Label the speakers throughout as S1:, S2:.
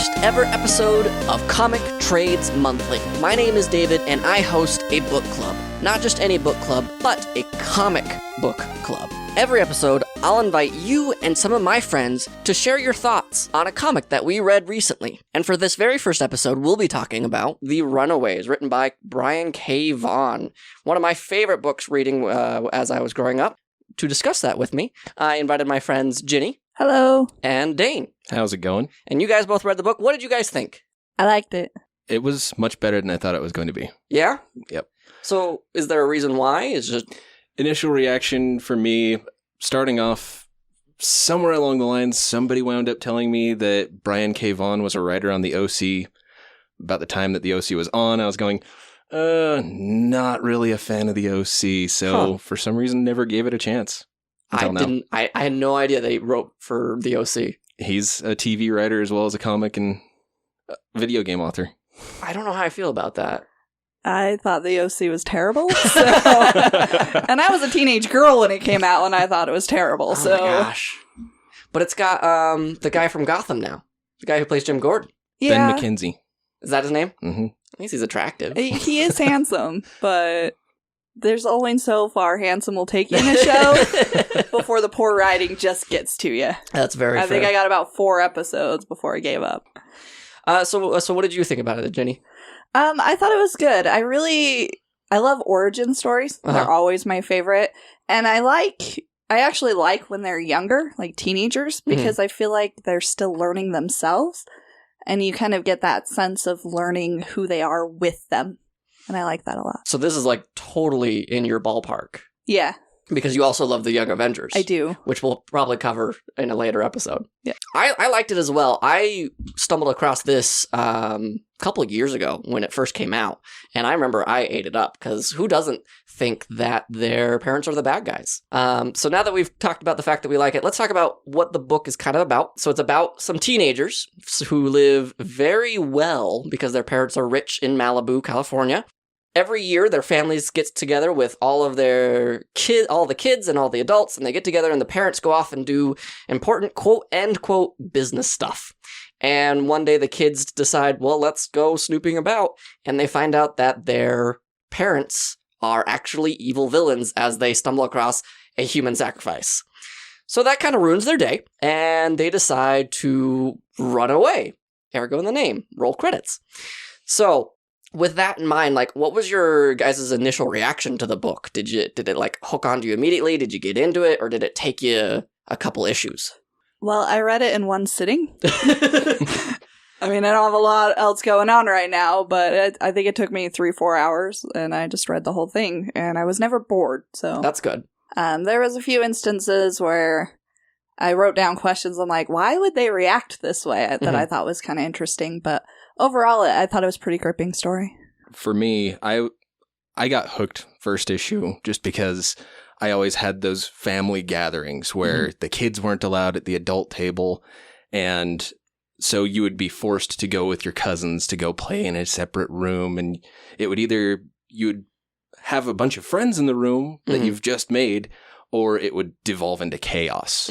S1: first ever episode of Comic Trades Monthly. My name is David, and I host a book club. Not just any book club, but a comic book club. Every episode, I'll invite you and some of my friends to share your thoughts on a comic that we read recently. And for this very first episode, we'll be talking about The Runaways, written by Brian K. Vaughan. One of my favorite books reading as I was growing up. To discuss that with me, I invited my friends Ginny.
S2: Hello.
S1: And Dane.
S3: How's it going?
S1: And you guys both read the book. What did you guys think?
S2: I liked it.
S3: It was much better than I thought it was going to be.
S1: Yeah?
S3: Yep.
S1: So, is there a reason why? Is just
S3: initial reaction for me, starting off somewhere along the line, somebody wound up telling me that Brian K. Vaughan was a writer on the OC. About the time that the OC was on, I was going, not really a fan of the OC, so for some reason never gave it a chance.
S1: I had no idea that he wrote for the OC.
S3: He's a TV writer as well as a comic and video game author.
S1: I don't know how I feel about that.
S2: I thought the OC was terrible, so... and I was a teenage girl when it came out, and I thought it was terrible,
S1: Oh
S2: so...
S1: my gosh. But it's got the guy from Gotham now. The guy who plays Jim Gordon.
S2: Yeah.
S3: Ben McKenzie.
S1: Is that his name?
S3: Mm-hmm.
S1: At least he's attractive.
S2: He is handsome, but there's only so far handsome will take you in a show before the poor writing just gets to you.
S1: That's very fair.
S2: I think I got about 4 episodes before I gave up.
S1: So what did you think about it, Jenny?
S2: I thought it was good. I love origin stories.
S1: Uh-huh.
S2: They're always my favorite. And I actually like when they're younger, like teenagers, because I feel like they're still learning themselves. And you kind of get that sense of learning who they are with them. And I like that a lot.
S1: So this is like totally in your ballpark.
S2: Yeah.
S1: Because you also love the Young Avengers.
S2: I do.
S1: Which we'll probably cover in a later episode.
S2: Yeah.
S1: I liked it as well. I stumbled across this a couple of years ago when it first came out. And I remember I ate it up because who doesn't think that their parents are the bad guys? So now that we've talked about the fact that we like it, let's talk about what the book is kind of about. So it's about some teenagers who live very well because their parents are rich in Malibu, California. Every year, their families get together with all of their all the kids and all the adults, and they get together and the parents go off and do important quote-end quote business stuff. And one day the kids decide, well, let's go snooping about, and they find out that their parents are actually evil villains as they stumble across a human sacrifice. So that kind of ruins their day, and they decide to run away. Ergo in the name. Roll credits. So with that in mind, like, what was your guys' initial reaction to the book? Did it like hook onto you immediately? Did you get into it, or did it take you a couple issues?
S2: Well, I read it in one sitting. I mean, I don't have a lot else going on right now, but I think it took me 3-4 hours, and I just read the whole thing, and I was never bored, so...
S1: That's good.
S2: There was a few instances where I wrote down questions. I'm like, why would they react this way? That I thought was kind of interesting, but overall, I thought it was a pretty gripping story.
S3: For me, I got hooked first issue just because I always had those family gatherings where the kids weren't allowed at the adult table, and so you would be forced to go with your cousins to go play in a separate room, and it would either you would have a bunch of friends in the room that you've just made, or it would devolve into chaos.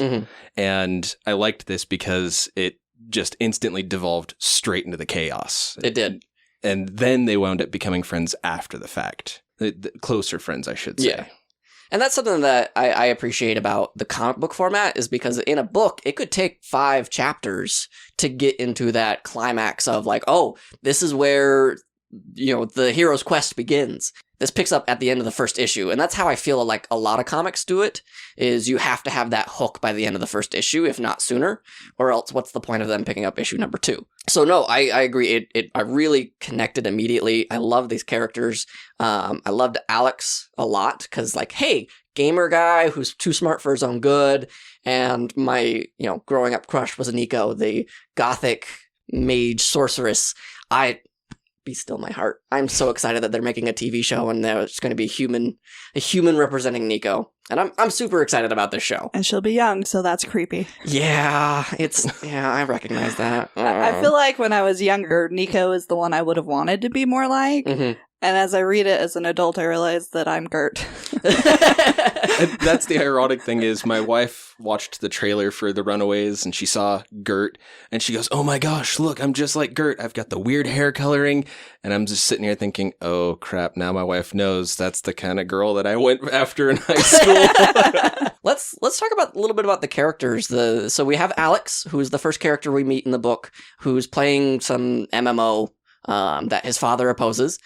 S3: And I liked this because it just instantly devolved straight into the chaos.
S1: It did.
S3: And then they wound up becoming friends after the fact. The closer friends, I should say.
S1: Yeah. And that's something that I appreciate about the comic book format, is because in a book, it could take 5 chapters to get into that climax of like, oh, this is where, the hero's quest begins. This picks up at the end of the first issue. And that's how I feel like a lot of comics do it, is you have to have that hook by the end of the first issue, if not sooner, or else what's the point of them picking up issue number 2? So no, I agree. I really connected immediately. I love these characters. I loved Alex a lot because, like, hey, gamer guy who's too smart for his own good. And my, growing up crush was Nico, the gothic mage sorceress. Be still my heart. I'm so excited that they're making a TV show and there's going to be a human representing Nico. And I'm super excited about this show.
S2: And she'll be young, so that's creepy.
S1: Yeah, I recognize that.
S2: I feel like when I was younger, Nico is the one I would have wanted to be more like. And as I read it as an adult, I realized that I'm Gert.
S3: And that's the ironic thing is my wife watched the trailer for The Runaways and she saw Gert and she goes, oh my gosh, look, I'm just like Gert. I've got the weird hair coloring. And I'm just sitting here thinking, oh crap, now my wife knows that's the kind of girl that I went after in high school.
S1: Let's talk about a little bit about the characters. So we have Alex, who is the first character we meet in the book, who's playing some MMO that his father opposes.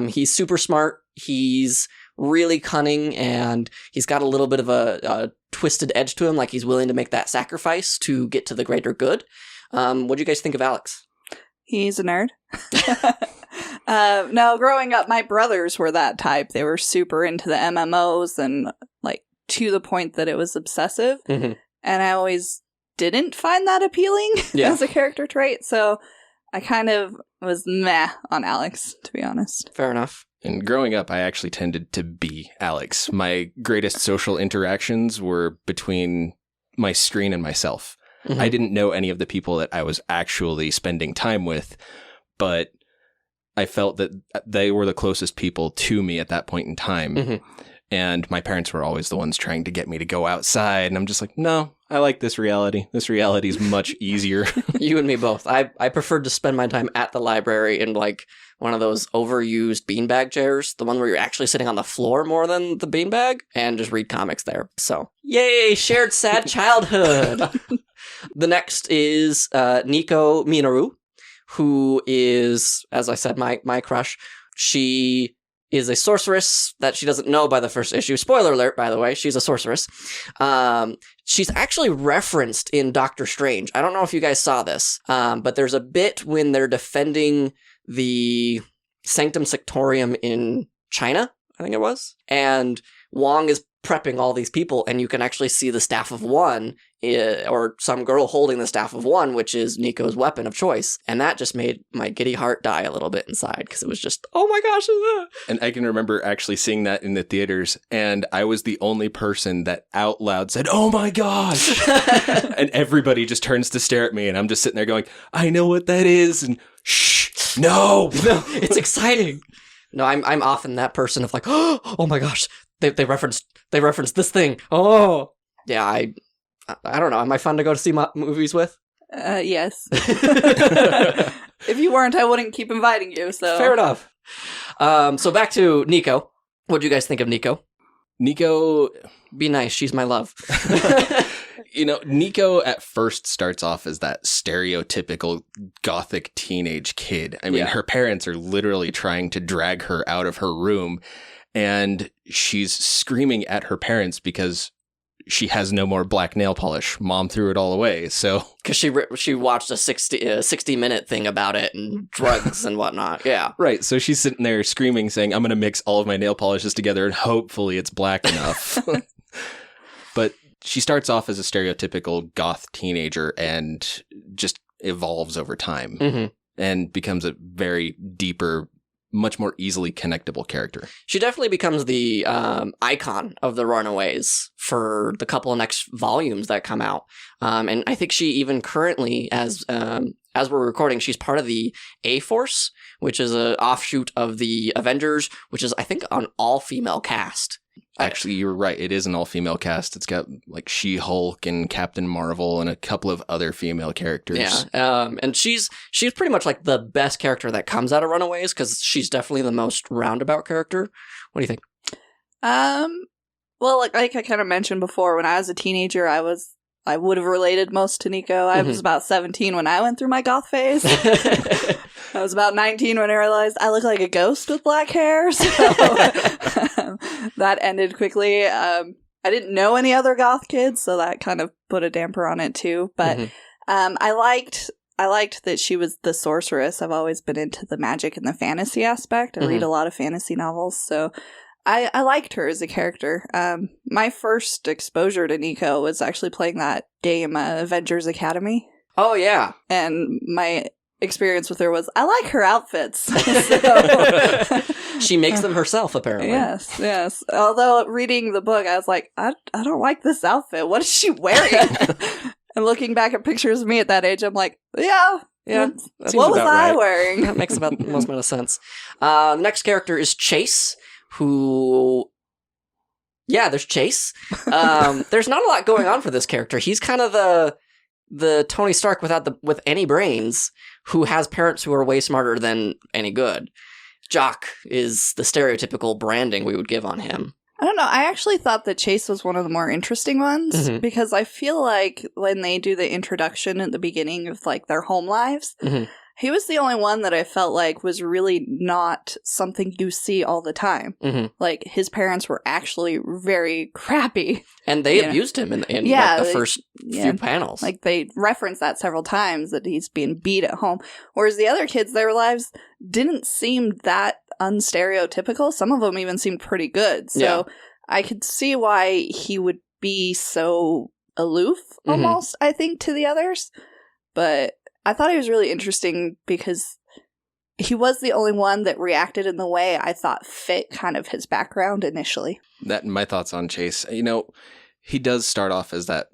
S1: He's super smart. He's really cunning, and he's got a little bit of a twisted edge to him, like he's willing to make that sacrifice to get to the greater good. What do you guys think of Alex?
S2: He's a nerd. No, growing up, my brothers were that type. They were super into the MMOs and like to the point that it was obsessive.
S1: Mm-hmm.
S2: And I always didn't find that appealing as a character trait. So I kind of was meh on Alex, to be honest.
S1: Fair enough.
S3: And growing up, I actually tended to be Alex. My greatest social interactions were between my screen and myself.
S1: Mm-hmm.
S3: I didn't know any of the people that I was actually spending time with, but I felt that they were the closest people to me at that point in time.
S1: Mm-hmm.
S3: And my parents were always the ones trying to get me to go outside. And I'm just like, no, I like this reality. This reality is much easier.
S1: You and me both. I preferred to spend my time at the library in like one of those overused beanbag chairs, the one where you're actually sitting on the floor more than the beanbag, and just read comics there. So, yay, shared sad childhood. The next is Nico Minoru, who is, as I said, my crush. She is a sorceress that she doesn't know by the first issue. Spoiler alert, by the way, she's a sorceress. She's actually referenced in Doctor Strange. I don't know if you guys saw this, but there's a bit when they're defending the Sanctum Sanctorum in China, I think it was, and Wong is prepping all these people, and you can actually see the Staff of One, or some girl holding the Staff of One, which is Nico's weapon of choice. And that just made my giddy heart die a little bit inside, because it was just, oh my gosh.
S3: And I can remember actually seeing that in the theaters, and I was the only person that out loud said, oh my gosh. And everybody just turns to stare at me, and I'm just sitting there going, I know what that is, and shh, no.
S1: It's exciting. No, I'm often that person of like, oh my gosh, they referenced this thing. Oh, yeah. I don't know. Am I fun to go to see movies with?
S2: Yes. If you weren't, I wouldn't keep inviting you. So
S1: fair enough. So back to Nico. What do you guys think of Nico?
S3: Nico,
S1: be nice. She's my love.
S3: Nico at first starts off as that stereotypical gothic teenage kid. I mean, her parents are literally trying to drag her out of her room, and she's screaming at her parents because she has no more black nail polish. Mom threw it all away. So
S1: because she watched a 60-minute thing about it and drugs and whatnot. Yeah.
S3: Right. So she's sitting there screaming, saying, I'm going to mix all of my nail polishes together and hopefully it's black enough. But she starts off as a stereotypical goth teenager and just evolves over time and becomes a very deeper, much more easily connectable character.
S1: She definitely becomes the icon of the Runaways for the couple of next volumes that come out. And I think she even currently, as we're recording, she's part of the A-Force, which is an offshoot of the Avengers, which is, I think, an all-female cast.
S3: Actually, you're right. It is an all-female cast. It's got like She-Hulk and Captain Marvel and a couple of other female characters.
S1: Yeah, and she's pretty much like the best character that comes out of Runaways because she's definitely the most roundabout character. What do you think?
S2: Well, like I kind of mentioned before, when I was a teenager, I would have related most to Nico. I was about 17 when I went through my goth phase. I was about 19 when I realized I look like a ghost with black hair. So that ended quickly. I didn't know any other goth kids, so that kind of put a damper on it too. But I liked that she was the sorceress. I've always been into the magic and the fantasy aspect. I read a lot of fantasy novels, so I liked her as a character. My first exposure to Nico was actually playing that game, Avengers Academy.
S1: Oh, yeah.
S2: And my experience with her was, I like her outfits.
S1: She makes them herself, apparently.
S2: Yes. Although reading the book, I was like, I don't like this outfit. What is she wearing? And looking back at pictures of me at that age, I'm like, yeah. What was I wearing?
S1: That makes about the most amount of sense. The next character is Chase, who Yeah, there's Chase. There's not a lot going on for this character. He's kind of the Tony Stark with any brains, who has parents who are way smarter than any good. Jock is the stereotypical branding we would give on him.
S2: I don't know. I actually thought that Chase was one of the more interesting ones because I feel like when they do the introduction at the beginning of like their home lives, he was the only one that I felt like was really not something you see all the time. Like his parents were actually very crappy.
S1: And they abused him in like the first few panels.
S2: Like they reference that several times that he's being beat at home. Whereas the other kids, their lives didn't seem that unstereotypical. Some of them even seemed pretty good. So I could see why he would be so aloof almost, I think, to the others. But I thought he was really interesting because he was the only one that reacted in the way I thought fit kind of his background initially.
S3: My thoughts on Chase. You know, he does start off as that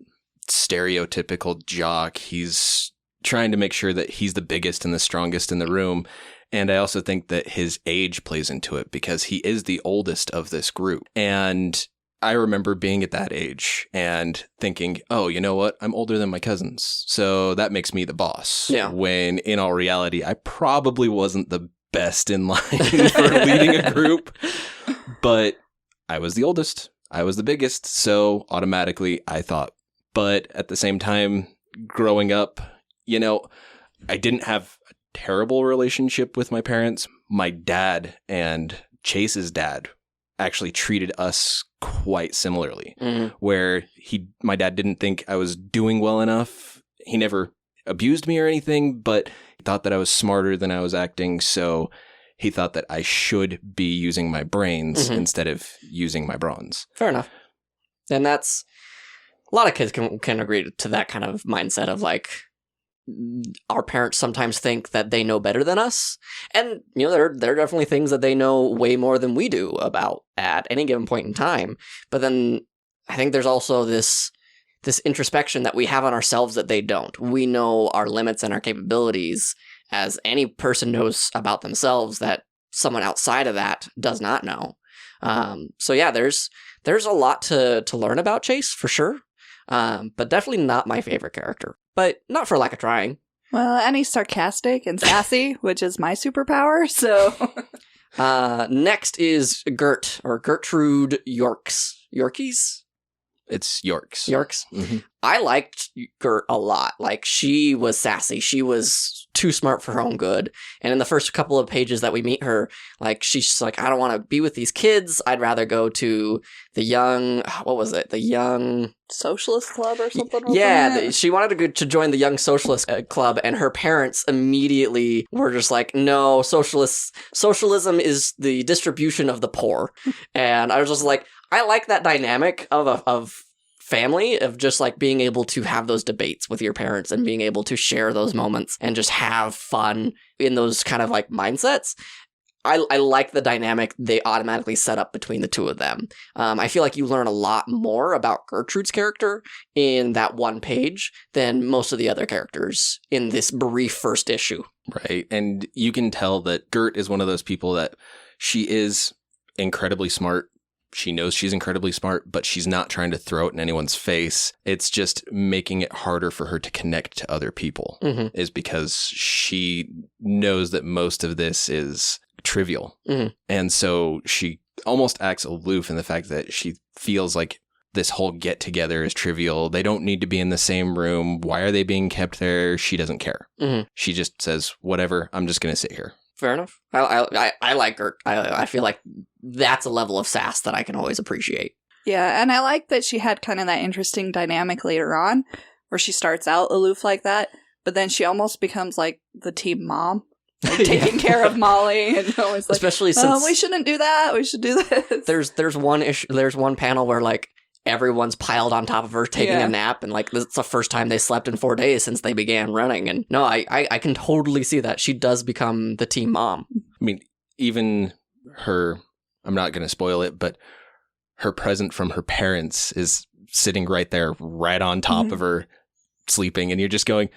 S3: stereotypical jock. He's trying to make sure that he's the biggest and the strongest in the room. And I also think that his age plays into it because he is the oldest of this group. And I remember being at that age and thinking, oh, you know what? I'm older than my cousins, so that makes me the boss.
S1: Yeah.
S3: When in all reality, I probably wasn't the best in line for leading a group, but I was the oldest. I was the biggest, so automatically I thought. But at the same time, growing up, you know, I didn't have a terrible relationship with my parents. My dad and Chase's dad actually treated us quite similarly, where my dad didn't think I was doing well enough. He never abused me or anything, but he thought that I was smarter than I was acting, so he thought that I should be using my brains instead of using my brawns.
S1: Fair enough. And that's a lot of kids can agree to that kind of mindset of like, our parents sometimes think that they know better than us. And, you know, there are definitely things that they know way more than we do about at any given point in time. But then I think there's also this introspection that we have on ourselves that they don't. We know our limits and our capabilities as any person knows about themselves that someone outside of that does not know. So yeah, there's a lot to learn about Chase for sure. But definitely not my favorite character. But not for lack of trying.
S2: Well, and he's sarcastic and sassy, which is my superpower, so...
S1: Next is Gert, or Gertrude Yorkies?
S3: It's Yorks.
S1: Yorks? I liked Gert a lot. Like, she was sassy. She was too smart for her own good. And in the first couple of pages that we meet her, like, she's just like, I don't want to be with these kids. I'd rather go to the young... What was it? The young...
S2: Socialist Club or something?
S1: Yeah, she wanted to go to join the Young Socialist Club, and her parents immediately were just like, no, socialism is the distribution of the poor. And I was just like, I like that dynamic of family, of just like being able to have those debates with your parents and being able to share those moments and just have fun in those kind of like mindsets. I like the dynamic they automatically set up between the two of them. I feel like you learn a lot more about Gertrude's character in that one page than most of the other characters in this brief first issue.
S3: Right. And you can tell that Gert is one of those people that she is incredibly smart. She knows she's incredibly smart, but she's not trying to throw it in anyone's face. It's just making it harder for her to connect to other people, is because she knows that most of this is trivial. And so she almost acts aloof in the fact that she feels like this whole get together is trivial. They don't need to be in the same room. Why are they being kept there? She doesn't care. She just says, whatever, I'm just going to sit here.
S1: Fair enough. I like Gert. I feel like that's a level of sass that I can always appreciate.
S2: Yeah, and I like that she had kind of that interesting dynamic later on where she starts out aloof like that, but then she almost becomes like the team mom. Like taking care of Molly and always like,
S1: especially since
S2: we shouldn't do that. We should do this.
S1: There's one panel where like everyone's piled on top of her taking a nap, and like it's the first time they slept in 4 days since they began running. And no, I can totally see that. She does become the team mom.
S3: I mean, even her, I'm not going to spoil it, but her present from her parents is sitting right there, right on top of her, sleeping, and you're just going,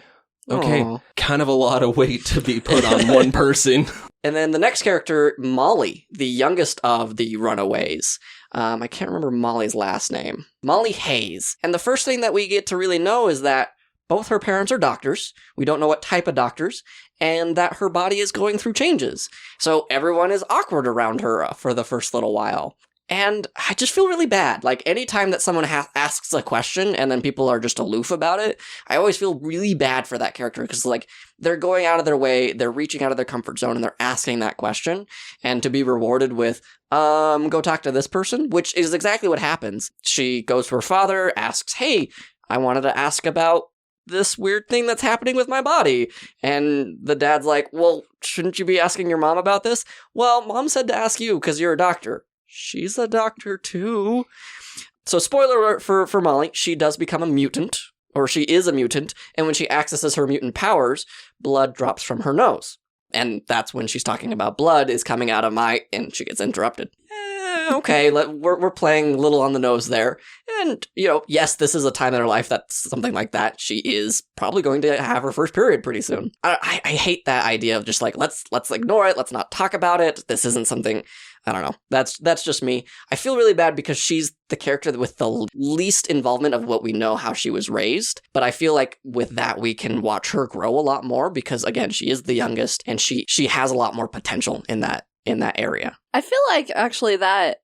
S3: Okay,
S1: Aw.
S3: kind of a lot of weight to be put on one person.
S1: And then the next character, Molly, the youngest of the Runaways. I can't remember Molly's last name. Molly Hayes. And the first thing that we get to really know is that both her parents are doctors. We don't know what type of doctors. And that her body is going through changes. So everyone is awkward around her for the first little while. And I just feel really bad. Like, anytime that someone asks a question and then people are just aloof about it, I always feel really bad for that character because, like, they're going out of their way, they're reaching out of their comfort zone, and they're asking that question. And to be rewarded with, go talk to this person, which is exactly what happens. She goes to her father, asks, hey, I wanted to ask about this weird thing that's happening with my body. And the dad's like, well, shouldn't you be asking your mom about this? Well, mom said to ask you because you're a doctor. She's a doctor too. So spoiler alert for Molly, she does become a mutant, or she is a mutant, and when she accesses her mutant powers, blood drops from her nose. And that's when she's talking about blood is coming out of and she gets interrupted. Okay, we're playing a little on the nose there. And, yes, this is a time in her life that's something like that. She is probably going to have her first period pretty soon. I hate that idea of just like, let's ignore it, let's not talk about it. This isn't something, I don't know. That's just me. I feel really bad because she's the character with the least involvement of what we know how she was raised. But I feel like with that, we can watch her grow a lot more because, again, she is the youngest and she has a lot more potential in that area.
S2: I feel like actually that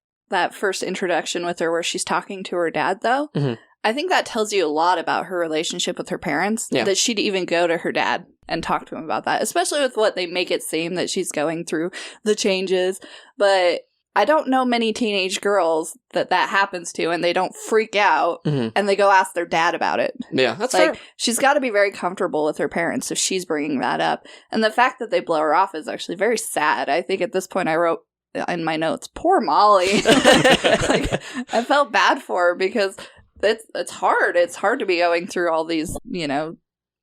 S2: first introduction with her where she's talking to her dad, though,
S1: Mm-hmm.
S2: I think that tells you a lot about her relationship with her parents, that she'd even go to her dad and talk to him about that, especially with what they make it seem that she's going through, the changes. But I don't know many teenage girls that happens to and they don't freak out and they go ask their dad about it.
S1: Yeah, that's
S2: like,
S1: fair.
S2: She's got to be very comfortable with her parents if she's bringing that up. And the fact that they blow her off is actually very sad. I think at this point I wrote in my notes, poor Molly. Like, I felt bad for her because it's hard. It's hard to be going through all these,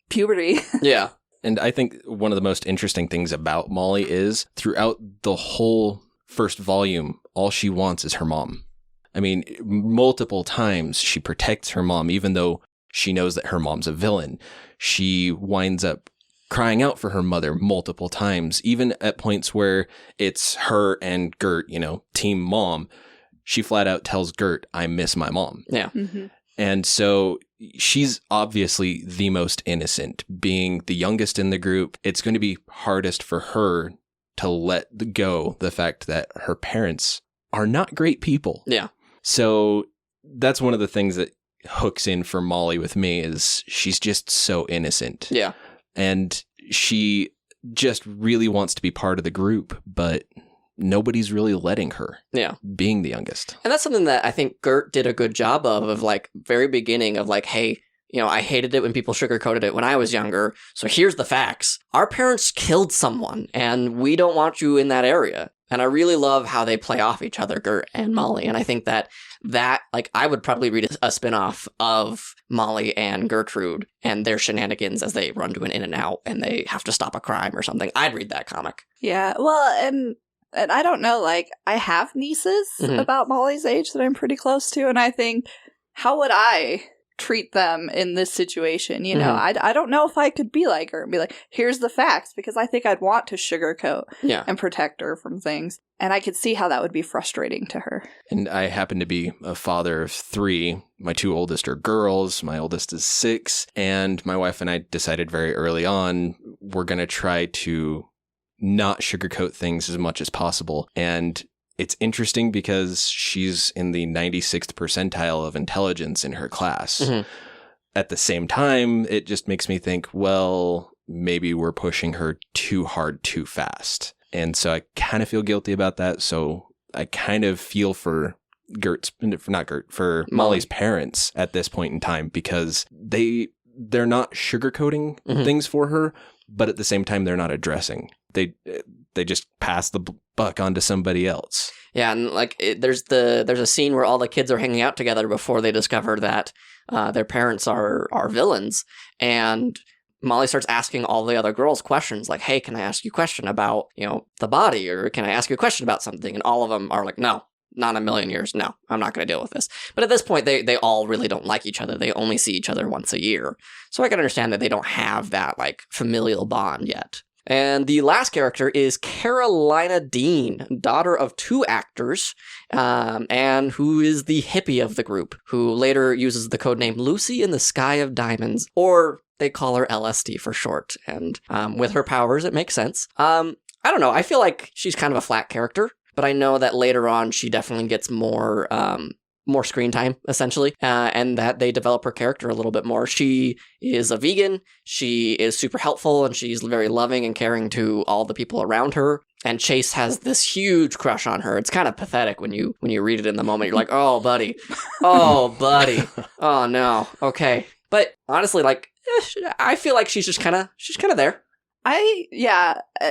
S2: puberty.
S1: Yeah.
S3: And I think one of the most interesting things about Molly is throughout the whole first volume, all she wants is her mom. I mean, multiple times she protects her mom, even though she knows that her mom's a villain. She winds up crying out for her mother multiple times, even at points where it's her and Gert, team mom. She flat out tells Gert, I miss my mom.
S1: Yeah.
S2: Mm-hmm.
S3: And so she's obviously the most innocent. Being the youngest in the group, it's going to be hardest for her to let go the fact that her parents are not great people.
S1: Yeah.
S3: So that's one of the things that hooks in for Molly with me is she's just so innocent.
S1: Yeah.
S3: And she just really wants to be part of the group, but nobody's really letting her.
S1: Yeah.
S3: Being the youngest.
S1: And that's something that I think Gert did a good job of like very beginning of like, hey, I hated it when people sugarcoated it when I was younger. So here's the facts. Our parents killed someone and we don't want you in that area. And I really love how they play off each other, Gert and Molly. And I think that like I would probably read a spinoff of Molly and Gertrude and their shenanigans as they run to an in and out and they have to stop a crime or something. I'd read that comic.
S2: Yeah. Well, and I don't know, like, I have nieces about Molly's age that I'm pretty close to, and I think, how would I treat them in this situation? I don't know if I could be like her and be like, here's the facts, because I think I'd want to sugarcoat and protect her from things. And I could see how that would be frustrating to her.
S3: And I happen to be a father of 3. My 2 oldest are girls. My oldest is 6. And my wife and I decided very early on, we're going to try to not sugarcoat things as much as possible. And it's interesting because she's in the 96th percentile of intelligence in her class. Mm-hmm. At the same time, it just makes me think, well, maybe we're pushing her too hard too fast. And so I kind of feel guilty about that. So I kind of feel for Molly's parents at this point in time, because they're not sugarcoating things for her, but at the same time, they're not addressing. They just pass the buck on to somebody else.
S1: Yeah, and like there's a scene where all the kids are hanging out together before they discover that their parents are villains, and Molly starts asking all the other girls questions like, "Hey, can I ask you a question about the body, or can I ask you a question about something?" And all of them are like, "No, not in a million years. No, I'm not going to deal with this. But at this point, they all really don't like each other. They only see each other once a year. So I can understand that they don't have that like familial bond yet. And the last character is Carolina Dean, daughter of 2 actors, and who is the hippie of the group, who later uses the codename Lucy in the Sky of Diamonds, or they call her LSD for short. And with her powers, it makes sense. I don't know. I feel like she's kind of a flat character, but I know that later on she definitely gets more screen time, essentially, and that they develop her character a little bit more. She is a vegan, she is super helpful, and she's very loving and caring to all the people around her. And Chase has this huge crush on her. It's kind of pathetic when you read it in the moment. You're like, oh, buddy. Oh, buddy. Oh, no. Okay. But honestly, like, I feel like she's kind of there.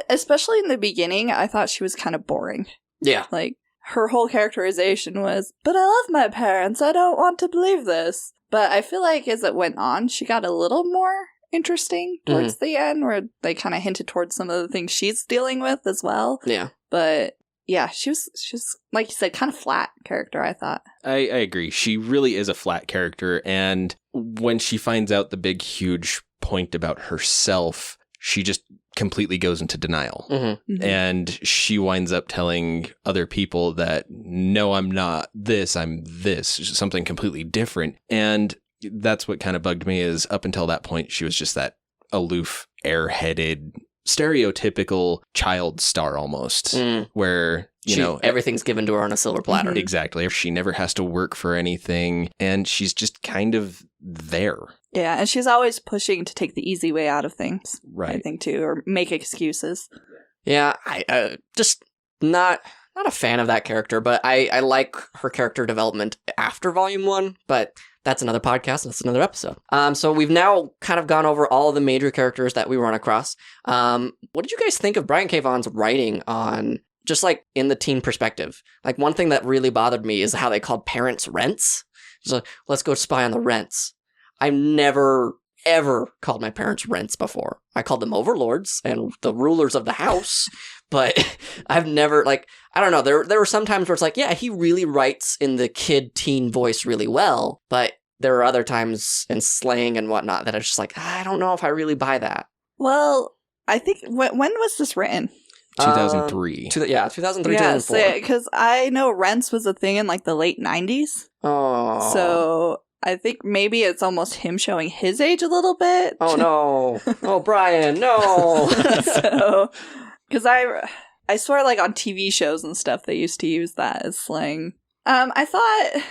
S2: Especially in the beginning, I thought she was kind of boring.
S1: Yeah.
S2: Like, her whole characterization was, but I love my parents, I don't want to believe this. But I feel like as it went on, she got a little more interesting towards the end, where they kind of hinted towards some of the things she's dealing with as well.
S1: Yeah.
S2: But yeah, she was, like you said, kind of flat character, I thought.
S3: I agree. She really is a flat character. And when she finds out the big, huge point about herself, she just completely goes into denial. And she winds up telling other people that, no, I'm not this, I'm this, something completely different. And that's what kind of bugged me, is up until that point, she was just that aloof, airheaded, stereotypical child star almost, where, you know,
S1: everything's given to her on a silver platter.
S3: Exactly. She never has to work for anything, and she's just kind of there.
S2: Yeah, and she's always pushing to take the easy way out of things,
S3: right?
S2: I think, too, or make excuses.
S1: Yeah, I just not a fan of that character, but I like her character development after Volume 1, but that's another podcast, and that's another episode. So we've now kind of gone over all of the major characters that we run across. What did you guys think of Brian K. Vaughan's writing on, just like in the teen perspective? Like, one thing that really bothered me is how they called parents rents. So let's go spy on the rents. I've never, ever called my parents rents before. I called them overlords and the rulers of the house, but I've never, like, I don't know. There were some times where it's like, yeah, he really writes in the kid-teen voice really well, but there are other times in slang and whatnot that I'm just like, I don't know if I really buy that.
S2: Well, I think, when was this written?
S3: 2003.
S1: 2003,
S2: yeah,
S1: 2004.
S2: Because I know rents was a thing in, like, the late 90s.
S1: Oh.
S2: So I think maybe it's almost him showing his age a little bit.
S1: Oh, no. Oh, Brian, no.
S2: So, because I swear, like, on TV shows and stuff, they used to use that as slang. I thought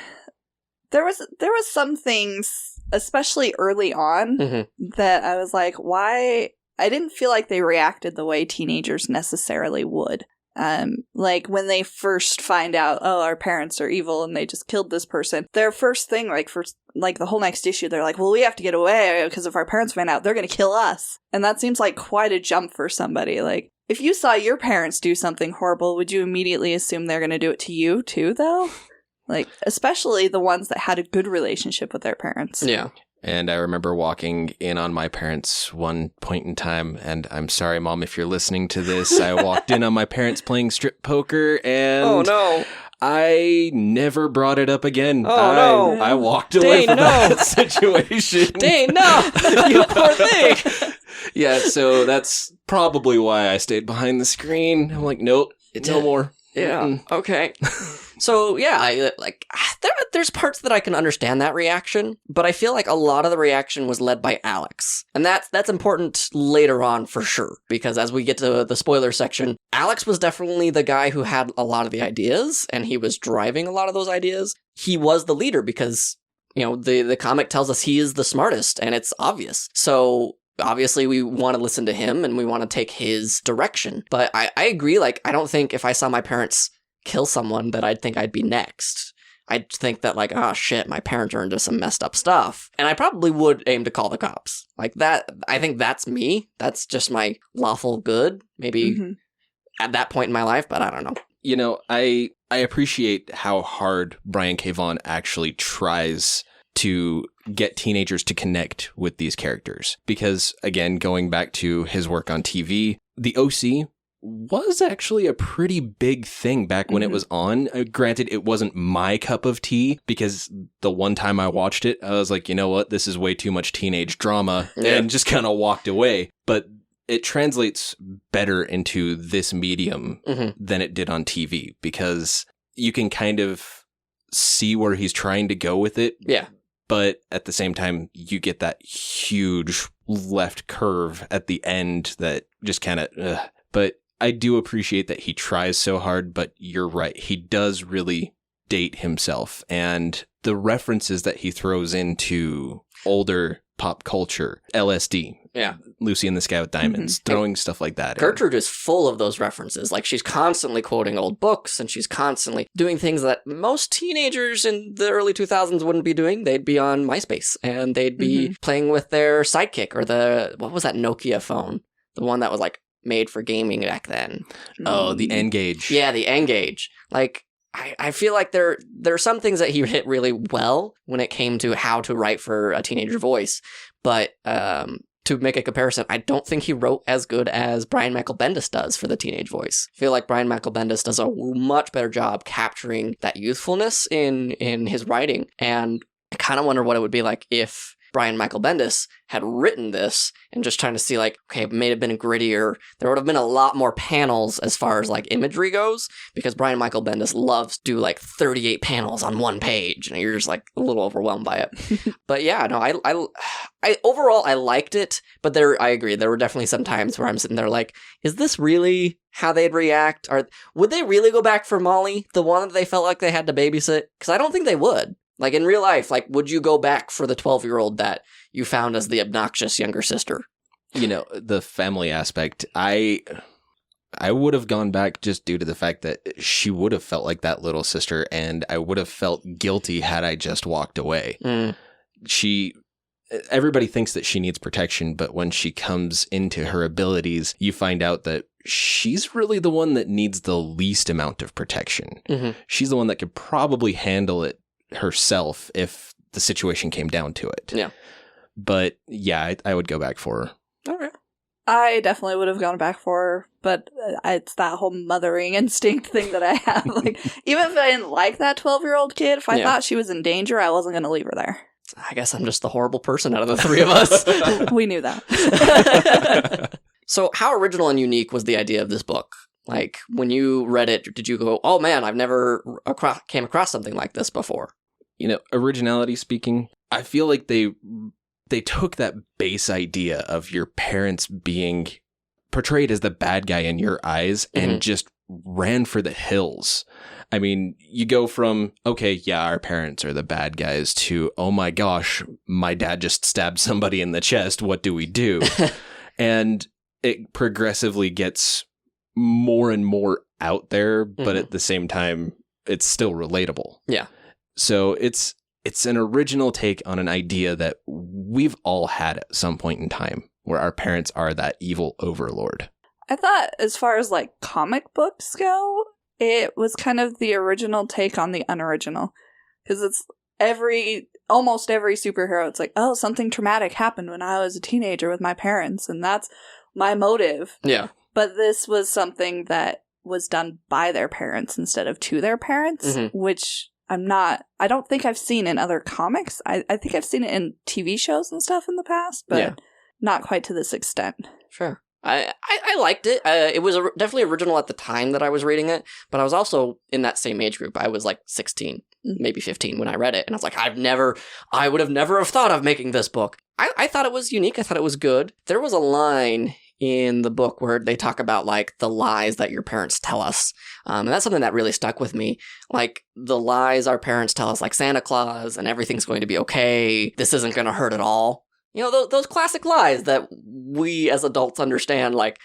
S2: there was some things, especially early on, that I was like, why? I didn't feel like they reacted the way teenagers necessarily would. Like, when they first find out, oh, our parents are evil and they just killed this person, their first thing, like, for, like, the whole next issue, they're like, well, we have to get away, because if our parents find out, they're gonna kill us. And that seems like quite a jump for somebody. Like, if you saw your parents do something horrible, would you immediately assume they're gonna do it to you, too, though? Like, especially the ones that had a good relationship with their parents.
S1: Yeah.
S3: And I remember walking in on my parents one point in time, and I'm sorry, Mom, if you're listening to this, I walked in on my parents playing strip poker, and
S1: oh, no.
S3: I never brought it up again.
S1: Oh, no.
S3: I walked away from that situation.
S1: Dane, no. You poor thing.
S3: Yeah, so that's probably why I stayed behind the screen. I'm like, nope, no more.
S1: Yeah. Okay. So yeah, there's parts that I can understand that reaction, but I feel like a lot of the reaction was led by Alex, and that's important later on for sure, because as we get to the spoiler section, Alex was definitely the guy who had a lot of the ideas, and he was driving a lot of those ideas. He was the leader because, you know, the comic tells us he is the smartest, and it's obvious. So obviously we want to listen to him and we want to take his direction. But I agree, like, I don't think if I saw my parents kill someone that I'd think I'd be next. I'd think that, like, oh shit, my parents are into some messed up stuff. And I probably would aim to call the cops. Like that, I think that's me. That's just my lawful good, maybe at that point in my life, but I don't know.
S3: You know, I appreciate how hard Brian K. Vaughan actually tries to get teenagers to connect with these characters. Because, again, going back to his work on TV, The OC was actually a pretty big thing back when it was on. Granted, it wasn't my cup of tea, because the one time I watched it, I was like, you know what, this is way too much teenage drama, and just kind of walked away. But it translates better into this medium than it did on TV, because you can kind of see where he's trying to go with it.
S1: Yeah.
S3: But at the same time, you get that huge left curve at the end that just kind of, but I do appreciate that he tries so hard, but you're right. He does really date himself, and the references that he throws into older pop culture, LSD, Lucy in the Sky with Diamonds, throwing stuff like that.
S1: Gertrude is full of those references. Like, she's constantly quoting old books, and she's constantly doing things that most teenagers in the early 2000s wouldn't be doing. They'd be on MySpace, and they'd be playing with their Sidekick, or what was that Nokia phone? The one that was like made for gaming back then.
S3: Oh, the N-Gage.
S1: Yeah, the N-Gage. Like, I feel like there are some things that he hit really well when it came to how to write for a teenager voice. But to make a comparison, I don't think he wrote as good as Brian Michael Bendis does for the teenage voice. I feel like Brian Michael Bendis does a much better job capturing that youthfulness in his writing. And I kind of wonder what it would be like if Brian Michael Bendis had written this and just trying to see, like, okay, it may have been grittier. There would have been a lot more panels as far as like imagery goes, because Brian Michael Bendis loves to do like 38 panels on one page, and you're just like a little overwhelmed by it. But yeah, no, I overall I liked it, but I agree, there were definitely some times where I'm sitting there like, is this really how they'd react? Or would they really go back for Molly, the one that they felt like they had to babysit? Because I don't think they would. Like, in real life, like, would you go back for the 12-year-old that you found as the obnoxious younger sister?
S3: You know, the family aspect, I would have gone back just due to the fact that she would have felt like that little sister, and I would have felt guilty had I just walked away. Everybody thinks that she needs protection, but when she comes into her abilities, you find out that she's really the one that needs the least amount of protection. She's the one that could probably handle it herself if the situation came down to it.
S1: Yeah.
S3: But yeah, I would go back for her.
S1: Okay.
S2: I definitely would have gone back for her, but it's that whole mothering instinct thing that I have. Like, even if I didn't like that 12-year-old kid, if I thought she was in danger, I wasn't going to leave her there.
S1: I guess I'm just the horrible person out of the three of us.
S2: We knew that.
S1: So how original and unique was the idea of this book? Like, when you read it, did you go, oh man, I've never came across something like this before?
S3: You know, originality speaking, I feel like they took that base idea of your parents being portrayed as the bad guy in your eyes and just ran for the hills. I mean, you go from, okay, yeah, our parents are the bad guys, to, oh my gosh, my dad just stabbed somebody in the chest. What do we do? And it progressively gets more and more out there, but at the same time, it's still relatable.
S1: Yeah.
S3: So it's an original take on an idea that we've all had at some point in time, where our parents are that evil overlord.
S2: I thought, as far as like comic books go, it was kind of the original take on the unoriginal. Because it's almost every superhero, it's like, oh, something traumatic happened when I was a teenager with my parents, and that's my motive.
S1: Yeah.
S2: But this was something that was done by their parents instead of to their parents, which I don't think I've seen in other comics. I think I've seen it in TV shows and stuff in the past, but not quite to this extent.
S1: Sure. I liked it. It was definitely original at the time that I was reading it, but I was also in that same age group. I was like 16, maybe 15 when I read it, and I was like, I would have never have thought of making this book. I thought it was unique. I thought it was good. There was a line in the book where they talk about like the lies that your parents tell us. And that's something that really stuck with me. Like the lies our parents tell us, like Santa Claus and everything's going to be okay. This isn't going to hurt at all. You know, those classic lies that we as adults understand, like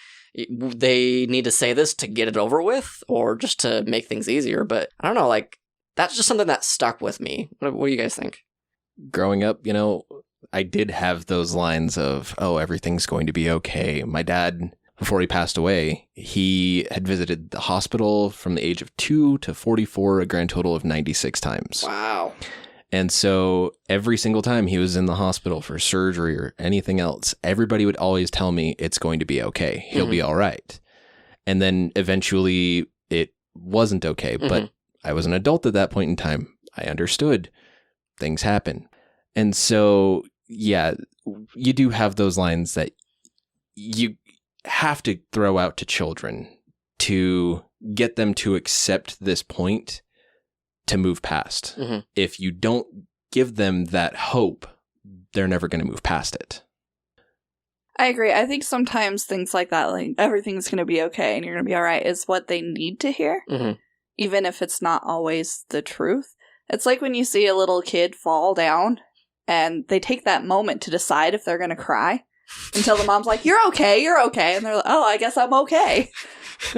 S1: they need to say this to get it over with or just to make things easier. But I don't know, like that's just something that stuck with me. What do you guys think?
S3: Growing up, you know, I did have those lines of, oh, everything's going to be okay. My dad, before he passed away, he had visited the hospital from the age of 2 to 44, a grand total of 96 times.
S1: Wow.
S3: And so every single time he was in the hospital for surgery or anything else, everybody would always tell me it's going to be okay. He'll be all right. And then eventually it wasn't okay. But I was an adult at that point in time. I understood things happen. And so, yeah, you do have those lines that you have to throw out to children to get them to accept this point to move past. If you don't give them that hope, they're never going to move past it.
S2: I agree. I think sometimes things like that, like everything's going to be okay and you're going to be all right, is what they need to hear, even if it's not always the truth. It's like when you see a little kid fall down and they take that moment to decide if they're going to cry until the mom's like, you're okay. And they're like, oh, I guess I'm okay.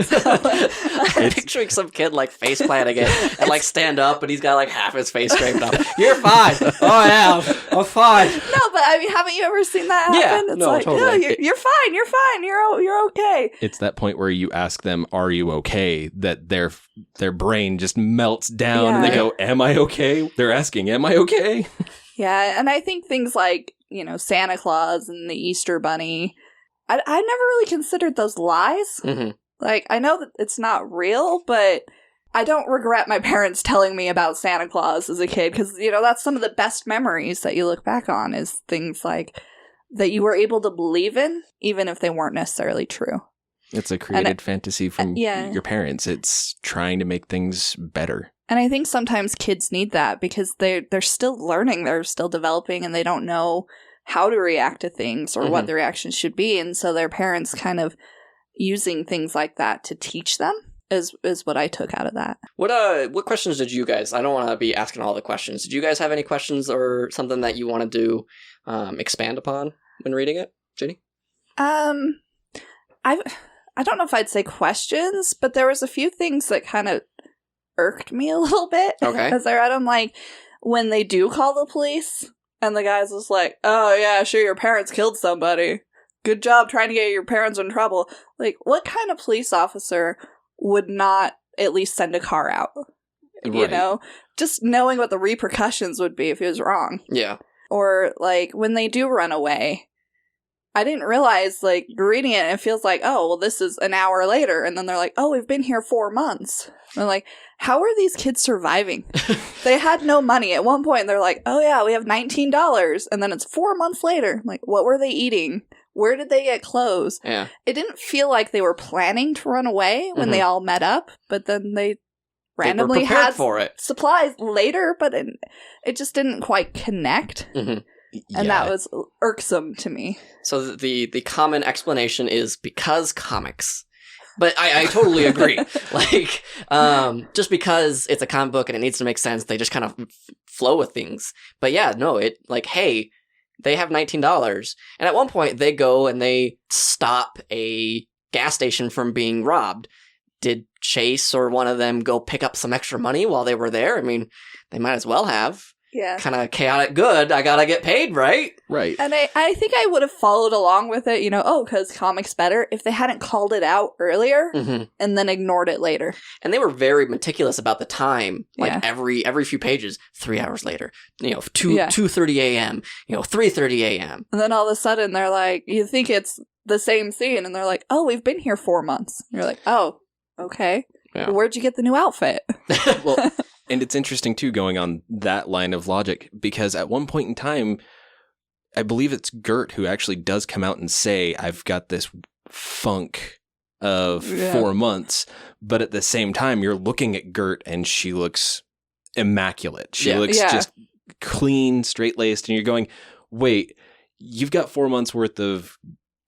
S2: So,
S1: I'm picturing some kid like face planting it and like stand up and he's got like half his face scraped off. You're fine. Oh, I am. I'm fine.
S2: No, but I mean, haven't you ever seen that happen?
S1: Yeah,
S2: it's
S1: no,
S2: like,
S1: totally.
S2: no, you're fine. You're okay.
S3: It's that point where you ask them, are you okay? That their brain just melts down and they go, am I okay? They're asking, am I okay?
S2: Yeah, and I think things like, Santa Claus and the Easter Bunny, I never really considered those lies. Like, I know that it's not real, but I don't regret my parents telling me about Santa Claus as a kid, because, that's some of the best memories that you look back on, is things like that you were able to believe in, even if they weren't necessarily true.
S3: It's a created fantasy from your parents. It's trying to make things better.
S2: And I think sometimes kids need that because they're still learning, they're still developing, and they don't know how to react to things or what the reaction should be. And so their parents kind of using things like that to teach them is what I took out of that.
S1: What questions did you guys, I don't want to be asking all the questions. Did you guys have any questions or something that you wanted to expand upon when reading it, Jenny?
S2: I don't know if I'd say questions, but there was a few things that kind of irked me a little bit.
S1: Okay.
S2: Because I read them like, when they do call the police, and the guy's just like, oh yeah, sure, your parents killed somebody. Good job trying to get your parents in trouble. Like, what kind of police officer would not at least send a car out?
S3: Right.
S2: You know? Just knowing what the repercussions would be if he was wrong.
S1: Yeah.
S2: Or, like, when they do run away, I didn't realize, like, reading it, it feels like, oh, well, this is an hour later. And then they're like, oh, we've been here 4 months. And I'm like, how are these kids surviving? They had no money. At one point, they're like, oh, yeah, we have $19. And then it's 4 months later. I'm like, what were they eating? Where did they get clothes?
S1: Yeah.
S2: It didn't feel like they were planning to run away when they all met up, but then they randomly had
S1: for it.
S2: supplies later, but it just didn't quite connect. And that was irksome to me.
S1: So the common explanation is because comics. But I totally agree. Like, just because it's a comic book and it needs to make sense, they just kind of flow with things. But yeah, no, it like, hey, they have $19. And at one point they go and they stop a gas station from being robbed. Did Chase or one of them go pick up some extra money while they were there? I mean, they might as well have.
S2: Yeah.
S1: Kind of chaotic good. I gotta get paid, right?
S3: Right.
S2: And I think I would have followed along with it, because comics better, if they hadn't called it out earlier and then ignored it later.
S1: And they were very meticulous about the time. Like every few pages, 3 hours later, 2:30 a.m., 3:30 a.m.
S2: And then all of a sudden they're like, you think it's the same scene, and they're like, oh, we've been here 4 months. And you're like, oh, okay.
S1: Yeah.
S2: Well, where'd you get the new outfit?
S3: Well, and it's interesting, too, going on that line of logic, because at one point in time, I believe it's Gert who actually does come out and say, I've got this funk of 4 months. But at the same time, you're looking at Gert and she looks immaculate. She looks just clean, straight-laced. And you're going, wait, you've got 4 months worth of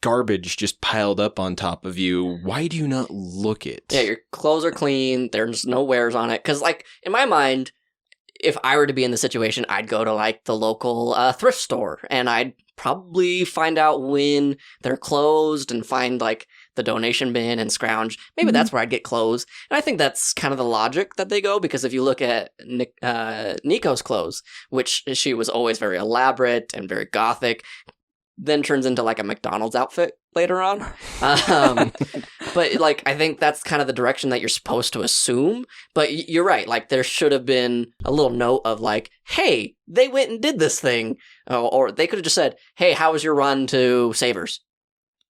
S3: garbage just piled up on top of you. Why do you not look it?
S1: Yeah, your clothes are clean. There's no wears on it. Because, like, in my mind, if I were to be in the situation, I'd go to, like, the local thrift store. And I'd probably find out when they're closed and find, like, the donation bin and scrounge. Maybe that's where I'd get clothes. And I think that's kind of the logic that they go. Because if you look at Nico's clothes, which she was always very elaborate and very gothic, then turns into like a McDonald's outfit later on. But like, I think that's kind of the direction that you're supposed to assume. But you're right. Like, there should have been a little note of like, hey, they went and did this thing. Or they could have just said, hey, how was your run to Savers?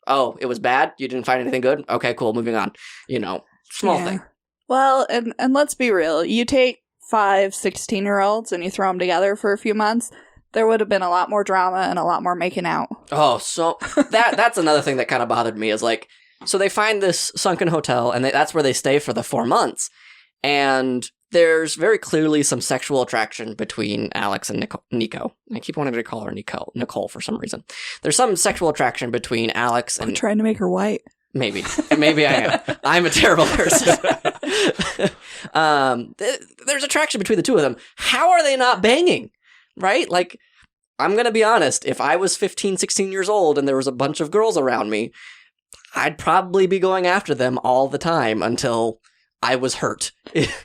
S1: Oh, it was bad? You didn't find anything good? Okay, cool, moving on. Small thing.
S2: Well, and let's be real. You take 5 16-year-olds and you throw them together for a few months, there would have been a lot more drama and a lot more making out.
S1: Oh, so that's another thing that kind of bothered me is like, so they find this sunken hotel and that's where they stay for the 4 months. And there's very clearly some sexual attraction between Alex and Nico. I keep wanting to call her Nicole for some reason. There's some sexual attraction between Alex and...
S2: I'm trying to make her white.
S1: Maybe I am. I'm a terrible person. There's attraction between the two of them. How are they not banging? Right? Like, I'm going to be honest. If I was 15, 16 years old and there was a bunch of girls around me, I'd probably be going after them all the time until I was hurt.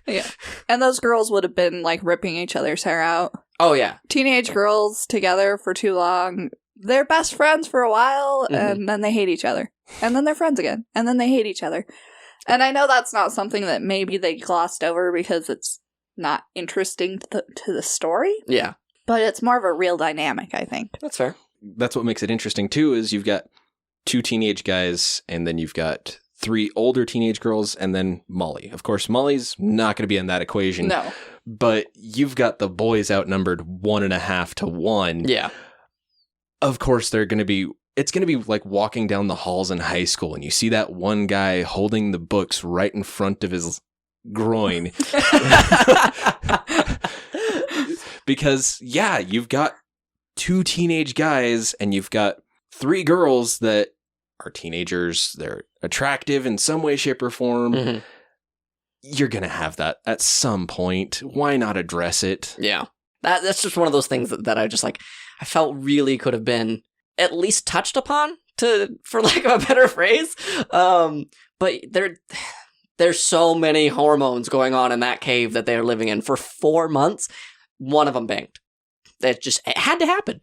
S2: Yeah. And those girls would have been, like, ripping each other's hair out.
S1: Oh, yeah.
S2: Teenage girls together for too long. They're best friends for a while, and then they hate each other. And then they're friends again. And then they hate each other. And I know that's not something that maybe they glossed over because it's not interesting to the story.
S1: Yeah.
S2: But it's more of a real dynamic, I think.
S1: That's fair.
S3: That's what makes it interesting, too, is you've got 2 teenage guys, and then you've got 3 older teenage girls, and then Molly. Of course, Molly's not going to be in that equation.
S2: No.
S3: But you've got the boys outnumbered 1.5 to 1.
S1: Yeah.
S3: Of course, it's going to be like walking down the halls in high school, and you see that one guy holding the books right in front of his groin. Because, yeah, you've got 2 teenage guys, and you've got 3 girls that are teenagers. They're attractive in some way, shape, or form. Mm-hmm. You're going to have that at some point. Why not address it?
S1: Yeah. That's just one of those things that I just like, I felt really could have been at least touched upon, for lack of a better phrase. But there's so many hormones going on in that cave that they're living in for 4 months. One of them banged. It had to happen.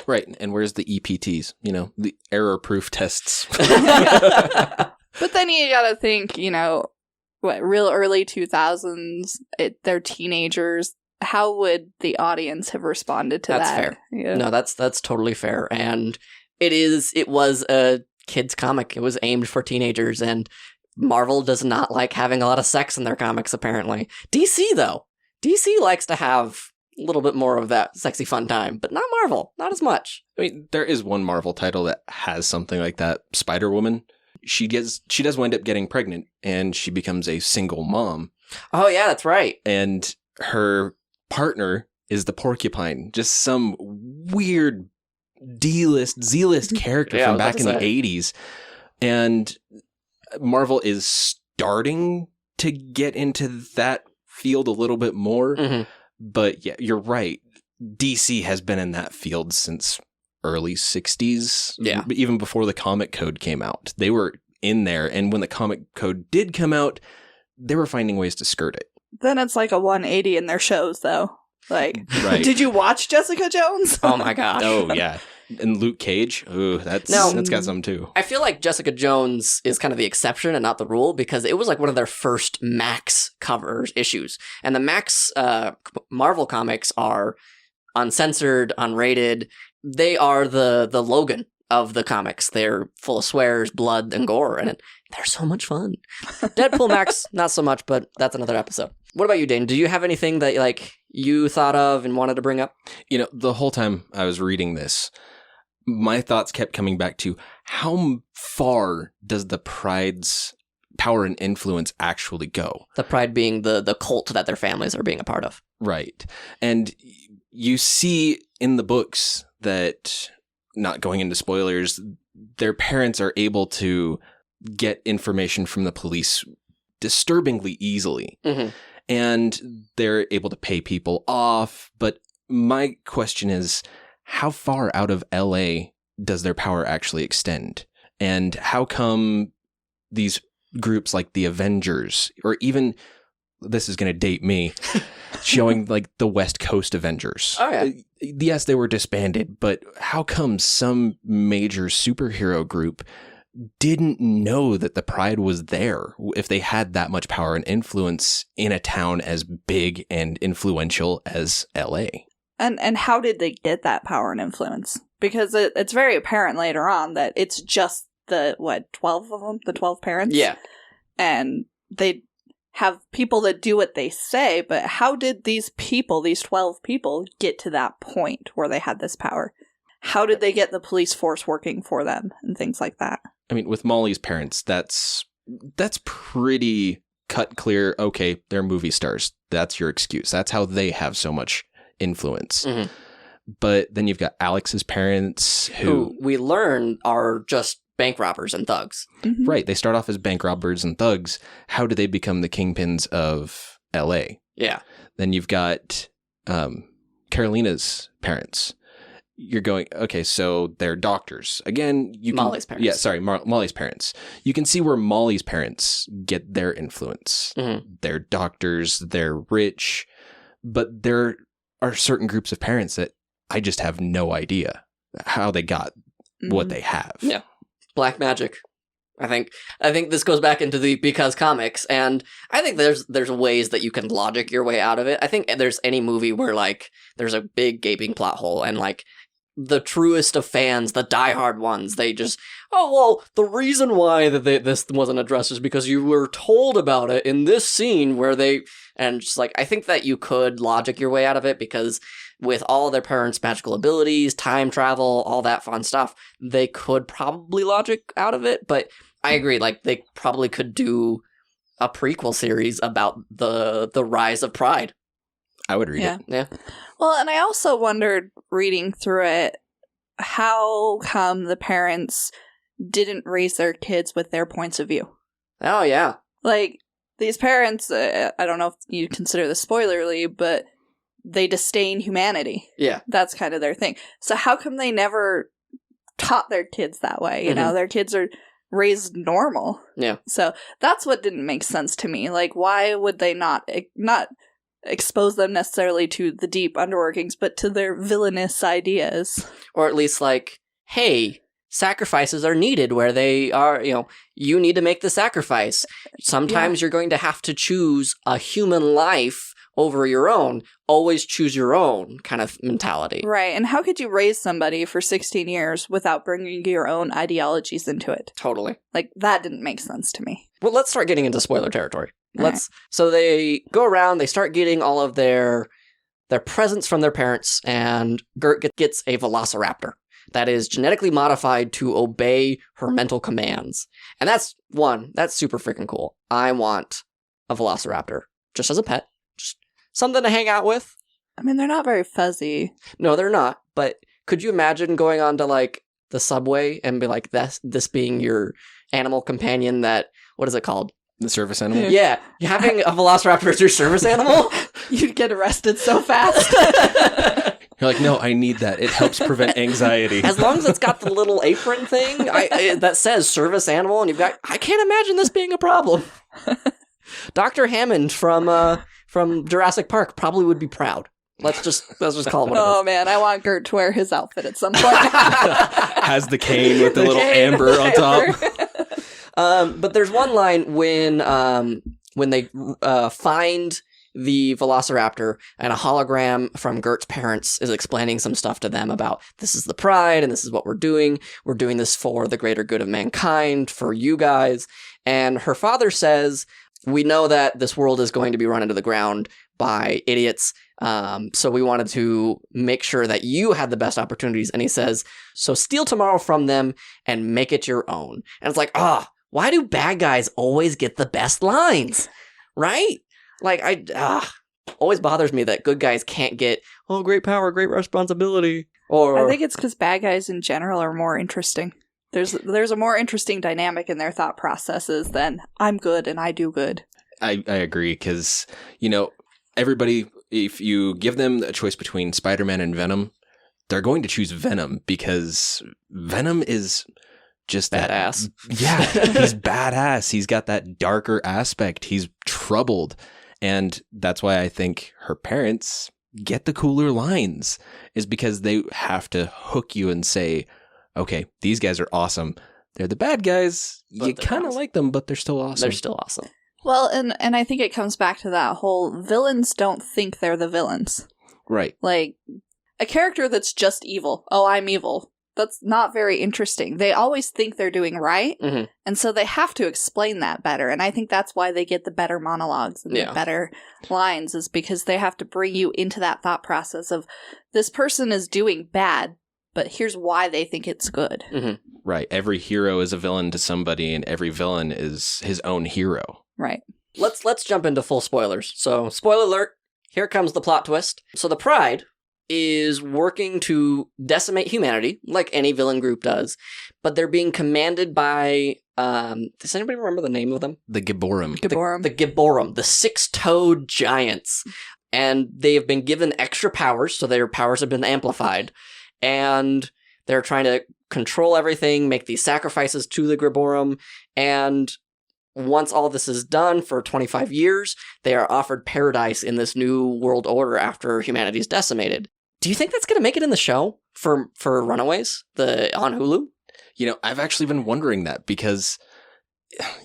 S3: Right. And where's the EPTs? The error-proof tests.
S2: But then you gotta think, real early 2000s, they're teenagers. How would the audience have responded to that?
S1: That's fair.
S2: Yeah.
S1: No, that's totally fair. And it was a kid's comic. It was aimed for teenagers, and Marvel does not like having a lot of sex in their comics, apparently. DC, though. DC likes to have a little bit more of that sexy fun time, but not Marvel. Not as much.
S3: I mean, there is one Marvel title that has something like that. Spider-Woman. She does wind up getting pregnant, and she becomes a single mom.
S1: Oh, yeah, that's right.
S3: And her partner is the Porcupine, just some weird Z-list character from back in the 80s. And Marvel is starting to get into that field a little bit more. Mm-hmm. But yeah, you're right. DC has been in that field since early 60s.
S1: Yeah.
S3: Even before the comic code came out. They were in there. And when the comic code did come out, they were finding ways to skirt it.
S2: Then it's like a 180 in their shows, though. Like,
S3: right.
S2: Did you watch Jessica Jones?
S1: Oh my gosh.
S3: Oh, yeah. And Luke Cage, ooh, that's got some too.
S1: I feel like Jessica Jones is kind of the exception and not the rule, because it was like one of their first Max issues. And the Max Marvel comics are uncensored, unrated. They are the Logan of the comics. They're full of swears, blood, and gore, and they're so much fun. Deadpool Max, not so much, but that's another episode. What about you, Dane? Do you have anything that you thought of and wanted to bring up?
S3: The whole time I was reading this, my thoughts kept coming back to how far does the Pride's power and influence actually go?
S1: The Pride being the cult that their families are being a part of.
S3: Right. And you see in the books that, not going into spoilers, their parents are able to get information from the police disturbingly easily. Mm-hmm. And they're able to pay people off. But my question is, how far out of LA does their power actually extend? And how come these groups like the Avengers, or even, this is going to date me, showing like the West Coast Avengers?
S1: Oh, yeah.
S3: Yes, they were disbanded, but how come some major superhero group didn't know that the Pride was there if they had that much power and influence in a town as big and influential as LA?
S2: And how did they get that power and influence? Because it's very apparent later on that it's just the 12 of them, the 12 parents.
S1: Yeah.
S2: And they have people that do what they say, but how did these 12 people, get to that point where they had this power? How did they get the police force working for them and things like that?
S3: I mean, with Molly's parents, that's pretty cut clear. Okay, they're movie stars. That's your excuse. That's how they have so much influence.
S1: Mm-hmm.
S3: But then you've got Alex's parents who
S1: we learn are just bank robbers and thugs.
S2: Mm-hmm.
S3: Right. They start off as bank robbers and thugs. How do they become the kingpins of LA?
S1: Yeah.
S3: Then you've got Carolina's parents. You're going, okay, so they're doctors. Again,
S1: Molly's parents.
S3: Yeah, sorry, Molly's parents. You can see where Molly's parents get their influence.
S1: Mm-hmm.
S3: They're doctors, they're rich, but there are certain groups of parents that I just have no idea how they got what they have.
S1: Yeah. Black magic. I think this goes back into the because comics, and I think there's ways that you can logic your way out of it. I think there's any movie where like there's a big gaping plot hole, and like the truest of fans, the diehard ones, they just, oh well, the reason why that this wasn't addressed is because you were told about it in this scene where they, and just like I think that you could logic your way out of it because with all their parents' magical abilities, time travel, all that fun stuff, they could probably logic out of it. But I agree, like they probably could do a prequel series about the rise of Pride.
S3: I would read it.
S1: Yeah.
S2: Well, and I also wondered, reading through it, how come the parents didn't raise their kids with their points of view?
S1: Oh, yeah.
S2: Like, these parents, I don't know if you consider this spoilerly, but they disdain humanity.
S1: Yeah.
S2: That's kind of their thing. So how come they never taught their kids that way? You know, their kids are raised normal.
S1: Yeah.
S2: So that's what didn't make sense to me. Like, why would they not expose them necessarily to the deep underworkings, but to their villainous ideas?
S1: Or at least like, hey, sacrifices are needed where they are, you need to make the sacrifice. Sometimes you're going to have to choose a human life over your own. Always choose your own kind of mentality.
S2: Right. And how could you raise somebody for 16 years without bringing your own ideologies into it?
S1: Totally.
S2: Like, that didn't make sense to me.
S1: Well, let's start getting into spoiler territory. So they go around, they start getting all of their presents from their parents, and Gert gets a velociraptor that is genetically modified to obey her mental commands. And that's super freaking cool. I want a velociraptor just as a pet. Just something to hang out with.
S2: I mean, they're not very fuzzy.
S1: No, they're not. But could you imagine going on to like the subway and be like, this being your animal companion that, what is it called?
S3: The service animal?
S1: Yeah. Having a velociraptor as your service animal?
S2: You'd get arrested so fast.
S3: You're like, no, I need that. It helps prevent anxiety.
S1: As long as it's got the little apron thing that says service animal, and I can't imagine this being a problem. Dr. Hammond from Jurassic Park probably would be proud. Let's just call it what it is.
S2: Oh man, I want Gert to wear his outfit at some point.
S3: Has the cane with the little amber on top.
S1: But there's one line when they find the velociraptor and a hologram from Gert's parents is explaining some stuff to them about this is the Pride and this is what we're doing. We're doing this for the greater good of mankind, for you guys. And her father says, we know that this world is going to be run into the ground by idiots. So we wanted to make sure that you had the best opportunities. And he says, so steal tomorrow from them and make it your own. And it's like, why do bad guys always get the best lines? Right? Like, always bothers me that good guys can't get, great power, great responsibility. Or
S2: I think it's because bad guys in general are more interesting. There's a more interesting dynamic in their thought processes than I'm good and I do good.
S3: I agree, because, everybody, if you give them a choice between Spider-Man and Venom, they're going to choose Venom because Venom is just
S1: badass.
S3: Yeah, he's badass. He's got that darker aspect. He's troubled. And that's why I think her parents get the cooler lines, is because they have to hook you and say, okay, these guys are awesome. They're the bad guys.
S1: But
S3: you kind of
S1: awesome.
S3: like them, but they're still awesome.
S1: They're still awesome.
S2: Well, and I think it comes back to that whole villains don't think they're the villains.
S3: Right.
S2: Like, a character that's just evil. Oh, I'm evil. that's not very interesting. They always think they're doing right,
S1: Mhm.
S2: and so they have to explain that better. And I think that's why they get the better monologues and the better lines, is because they have to bring you into that thought process of this person is doing bad, but here's why they think it's good.
S1: Mhm.
S3: Right. Every hero is a villain to somebody, and every villain is his own hero.
S2: Right.
S1: Let's jump into full spoilers. So, spoiler alert, here comes the plot twist. So the Pride is working to decimate humanity, like any villain group does, but they're being commanded by, does anybody remember the name of them?
S3: The Gibborim.
S2: Gibborim.
S1: The Gibborim, the six-toed giants. And they have been given extra powers, so their powers have been amplified. And they're trying to control everything, make these sacrifices to the Gibborim, and once all this is done for 25 years, they are offered paradise in this new world order after humanity is decimated. Do you think that's going to make it in the show for Runaways, on Hulu?
S3: You know, I've actually been wondering that, because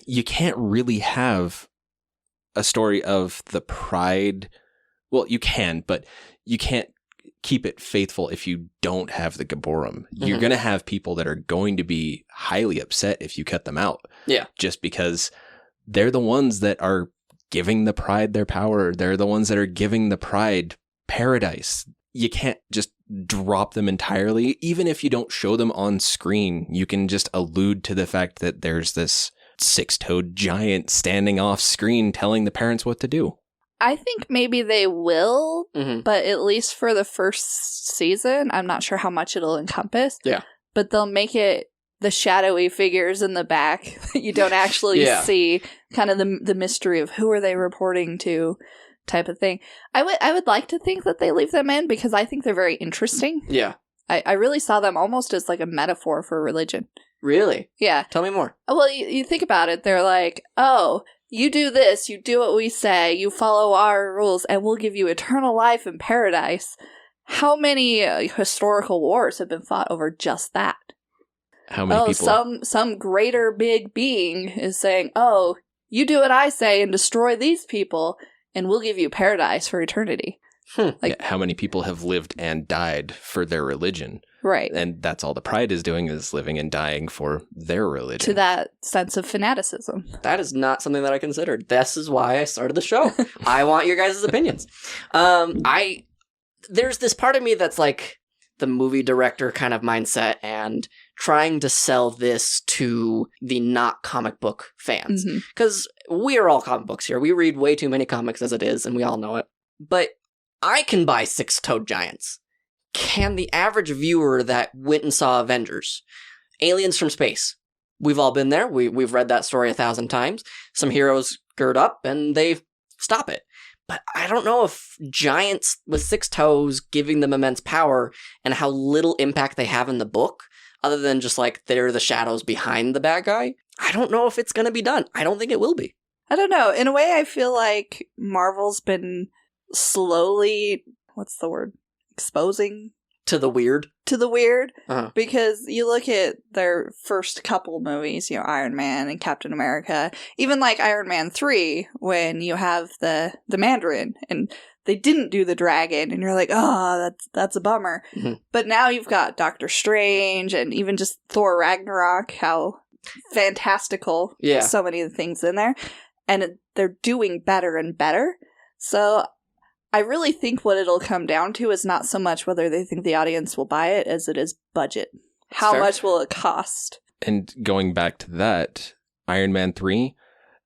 S3: you can't really have a story of the Pride. Well, you can, but you can't keep it faithful if you don't have the Gibborim. You're going to have people that are going to be highly upset if you cut them out.
S1: Yeah.
S3: Just because they're the ones that are giving the Pride their power. They're the ones that are giving the Pride paradise. You can't just drop them entirely. Even if you don't show them on screen, you can just allude to the fact that there's this six-toed giant standing off screen telling the parents what to do.
S2: I think maybe they will,
S1: Mm-hmm.
S2: but at least for the first season, I'm not sure how much it'll encompass.
S1: Yeah.
S2: But they'll make it the shadowy figures in the back that you don't actually see, kind of the mystery of who are they reporting to type of thing. I would like to think that they leave them in, because I think they're very interesting.
S1: Yeah.
S2: I really saw them almost as like a metaphor for religion.
S1: Really?
S2: Yeah.
S1: Tell me more.
S2: Well, you think about it. They're like, oh, you do this, you do what we say, you follow our rules, and we'll give you eternal life in paradise. How many historical wars have been fought over just that?
S3: How many people?
S2: Some greater big being is saying, oh, you do what I say and destroy these people, and we'll give you paradise for eternity.
S3: How many people have lived and died for their religion?
S2: Right.
S3: And that's all the Pride is doing, is living and dying for their religion.
S2: To that sense of fanaticism.
S1: That is not something that I considered. This is why I started the show. I want your guys' opinions. There's this part of me that's like the movie director kind of mindset and trying to sell this to the not comic book fans. Because we are all comic books here. We read way too many comics as it is, and we all know it. But I can buy six-toed giants. Can the average viewer that went and saw Avengers, aliens from space, we've all been there. We've read that story 1,000 times. Some heroes gird up and they stop it. But I don't know if giants with six toes giving them immense power and how little impact they have in the book, other than just like they're the shadows behind the bad guy. I don't know if it's going to be done. I don't think it will be.
S2: I don't know. In a way, I feel like Marvel's been slowly, what's the word? Exposing
S1: to the weird,
S2: because you look at their first couple movies, Iron Man and Captain America, even like Iron Man 3, when you have the Mandarin and they didn't do the dragon, and you're like, oh, that's a bummer. But now you've got Doctor Strange and even just Thor Ragnarok, how fantastical so many of the things in there, and they're doing better and better. So I really think what it'll come down to is not so much whether they think the audience will buy it as it is budget. How much will it cost?
S3: And going back to that, Iron Man 3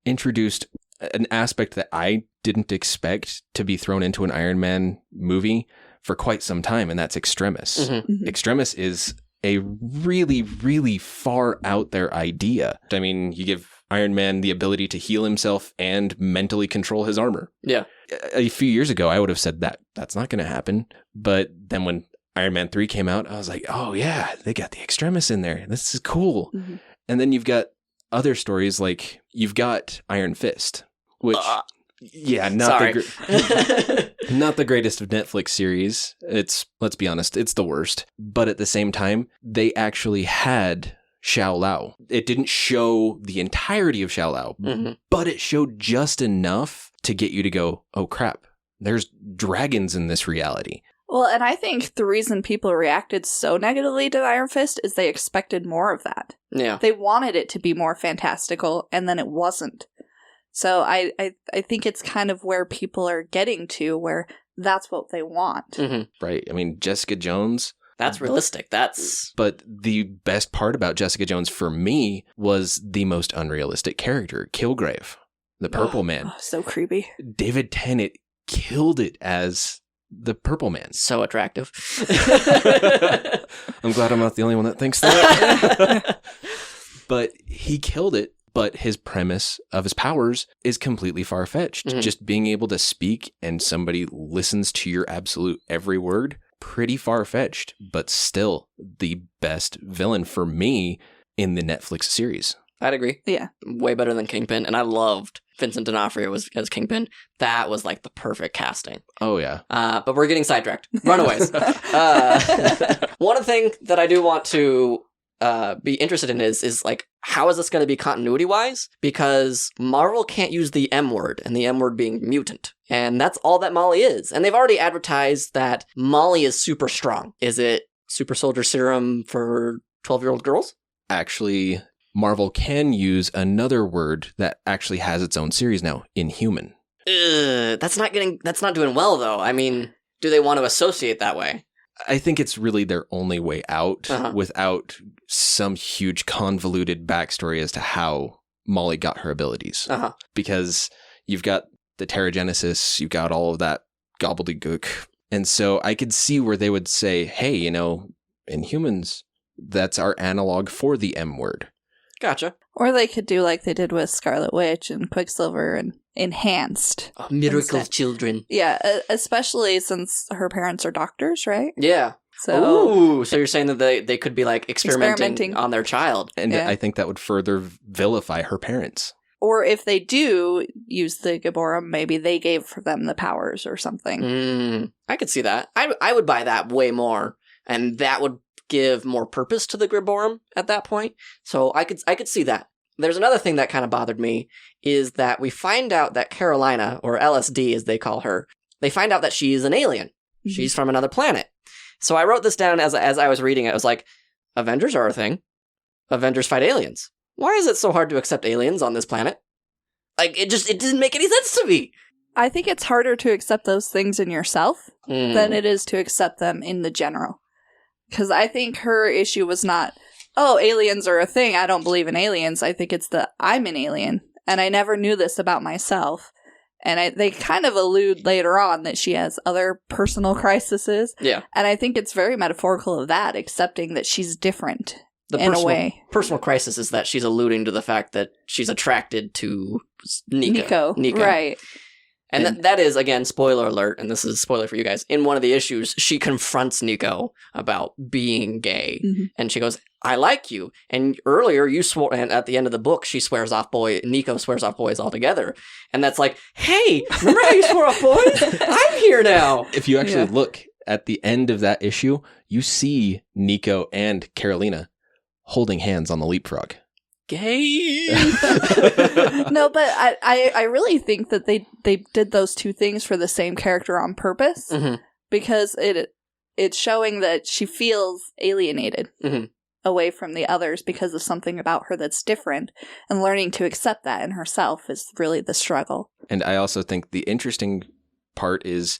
S3: introduced an aspect that I didn't expect to be thrown into an Iron Man movie for quite some time, and that's Extremis. Extremis is a really, really far out there idea. I mean, you give Iron Man the ability to heal himself and mentally control his armor.
S1: Yeah.
S3: A few years ago, I would have said that's not going to happen. But then when Iron Man 3 came out, I was like, oh yeah, they got the Extremis in there. This is cool. And then you've got other stories, like you've got Iron Fist, which, not the greatest of Netflix series. It's, let's be honest, it's the worst. But at the same time, they actually had Xiao Lao. It didn't show the entirety of Xiao Lao, but it showed just enough to get you to go, oh crap, there's dragons in this reality.
S2: Well, and I think the reason people reacted so negatively to Iron Fist is they expected more of that.
S1: Yeah.
S2: They wanted it to be more fantastical, and then it wasn't. So I think it's kind of where people are getting to, where that's what they want.
S1: Mm-hmm.
S3: Right. I mean, Jessica Jones.
S1: That's realistic.
S3: But the best part about Jessica Jones for me was the most unrealistic character, Kilgrave, the Purple Man.
S2: Oh, so creepy.
S3: David Tennant killed it as the Purple Man.
S1: So attractive.
S3: I'm glad I'm not the only one that thinks that. But he killed it. But his premise of his powers is completely far-fetched.
S1: Mm-hmm.
S3: Just being able to speak and somebody listens to your absolute every word, pretty far-fetched, but still the best villain for me in the Netflix series.
S1: I'd agree.
S2: Yeah.
S1: Way better than Kingpin. And I loved Vincent D'Onofrio as Kingpin. That was like the perfect casting.
S3: Oh, yeah.
S1: But we're getting sidetracked. Runaways. One thing that I do want to be interested in is like, how is this going to be continuity wise? Because Marvel can't use the M word, and the M word being mutant. And that's all that Molly is. And they've already advertised that Molly is super strong. Is it super soldier serum for 12-year-old girls?
S3: Actually, Marvel can use another word that actually has its own series now, Inhuman.
S1: That's not doing well though. I mean, do they want to associate that way?
S3: I think it's really their only way out without some huge convoluted backstory as to how Molly got her abilities. Because you've got the Terrigenesis, you've got all of that gobbledygook. And so I could see where they would say, hey, you know, Inhumans, that's our analog for the M word.
S1: Gotcha.
S2: Or they could do like they did with Scarlet Witch and Quicksilver and enhanced.
S1: Oh, miracle children.
S2: Yeah, especially since her parents are doctors, right?
S1: Yeah.
S2: So
S1: you're saying that they could be like experimenting on their child.
S3: And I think that would further vilify her parents.
S2: Or if they do use the Gibborum, maybe they gave them the powers or something.
S1: I could see that. I would buy that way more. And that would give more purpose to the Gibborum at that point. So I could see that. There's another thing that kind of bothered me is that we find out that Carolina, or LSD as they call her, they find out that she's an alien. Mm-hmm. She's from another planet. So I wrote this down as I was reading it. I was like, Avengers are a thing. Avengers fight aliens. Why is it so hard to accept aliens on this planet? Like, it didn't make any sense to me.
S2: I think it's harder to accept those things in yourself than it is to accept them in the general. Because I think her issue was not, oh, aliens are a thing, I don't believe in aliens. I think it's I'm an alien, and I never knew this about myself. And they kind of allude later on that she has other personal crises.
S1: Yeah.
S2: And I think it's very metaphorical of that, accepting that she's different in a way.
S1: Personal crisis is that she's alluding to the fact that she's attracted to Nico.
S2: Right.
S1: And that is, again, spoiler alert, and this is a spoiler for you guys. In one of the issues, she confronts Nico about being gay. Mm-hmm. And she goes, I like you. And earlier you swore, and at the end of the book, Nico swears off boys altogether. And that's like, hey, remember how you swore off boys? I'm here now.
S3: If you actually look at the end of that issue, you see Nico and Carolina holding hands on the leapfrog.
S1: Gay.
S2: No, but I really think that they did those two things for the same character on purpose, because it's showing that she feels alienated away from the others because of something about her that's different, and learning to accept that in herself is really the struggle.
S3: And I also think the interesting part is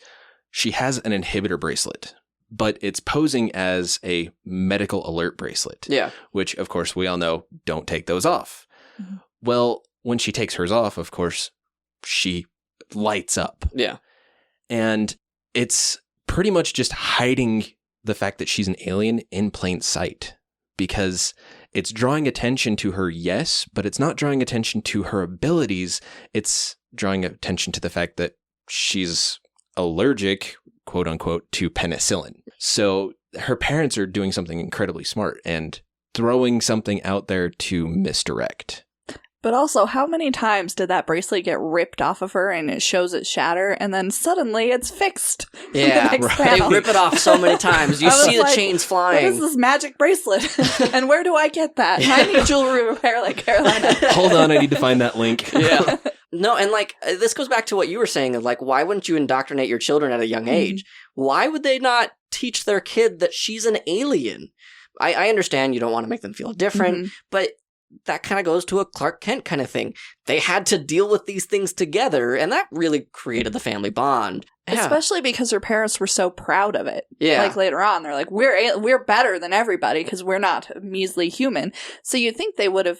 S3: she has an inhibitor bracelet, but it's posing as a medical alert bracelet.
S1: Yeah.
S3: Which, of course, we all know, don't take those off. Mm-hmm. Well, when she takes hers off, of course, she lights up.
S1: Yeah.
S3: And it's pretty much just hiding the fact that she's an alien in plain sight, because it's drawing attention to her, yes, but it's not drawing attention to her abilities. It's drawing attention to the fact that she's allergic, quote unquote, to penicillin. So her parents are doing something incredibly smart and throwing something out there to misdirect.
S2: But also, how many times did that bracelet get ripped off of her and it shows it shatter, and then suddenly it's fixed?
S1: Yeah, they rip it off so many times. You see the chains flying.
S2: What is this magic bracelet? And where do I get that? I need jewelry repair like Carolina.
S3: Hold on, I need to find that link.
S1: Yeah. No, and like this goes back to what you were saying of like, why wouldn't you indoctrinate your children at a young age? Why would they not teach their kid that she's an alien? I understand you don't want to make them feel different, but that kind of goes to a Clark Kent kind of thing. They had to deal with these things together, and that really created the family bond. Yeah.
S2: Especially because her parents were so proud of it.
S1: Yeah.
S2: Like later on, they're like, we're better than everybody because we're not a measly human. So you'd think they would have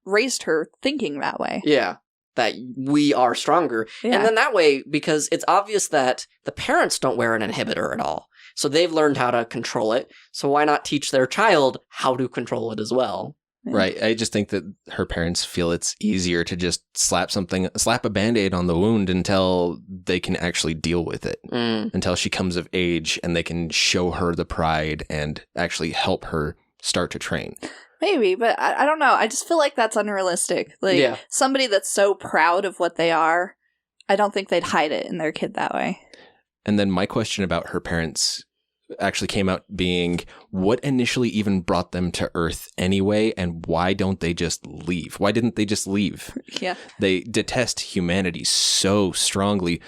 S2: raised her thinking that way.
S1: Yeah. That we are stronger.
S2: Yeah.
S1: And then that way, because it's obvious that the parents don't wear an inhibitor at all. So they've learned how to control it. So why not teach their child how to control it as well?
S3: Right. I just think that her parents feel it's easier to just slap a Band-Aid on the wound until they can actually deal with it. Until she comes of age and they can show her the pride and actually help her start to train.
S2: Maybe, but I don't know. I just feel like that's unrealistic. Like, somebody that's so proud of what they are, I don't think they'd hide it in their kid that way.
S3: And then my question about her parents actually came out being, what initially even brought them to Earth anyway, and why don't they just leave? Why didn't they just leave?
S2: Yeah.
S3: They detest humanity so strongly.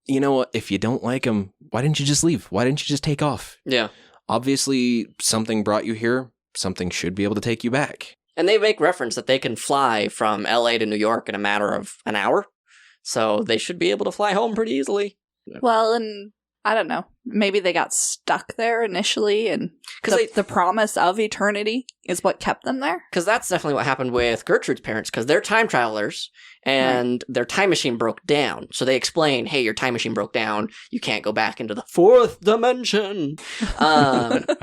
S3: You know what? If you don't like them, why didn't you just leave? Why didn't you just take off?
S1: Yeah.
S3: Obviously, something brought you here. Something should be able to take you back.
S1: And they make reference that they can fly from LA to New York in a matter of an hour. So they should be able to fly home pretty easily.
S2: Well, and I don't know. Maybe they got stuck there initially, and the promise of eternity is what kept them there.
S1: Because that's definitely what happened with Gertrude's parents, because they're time travelers, and their time machine broke down. So they explain, hey, your time machine broke down. You can't go back into the fourth dimension. But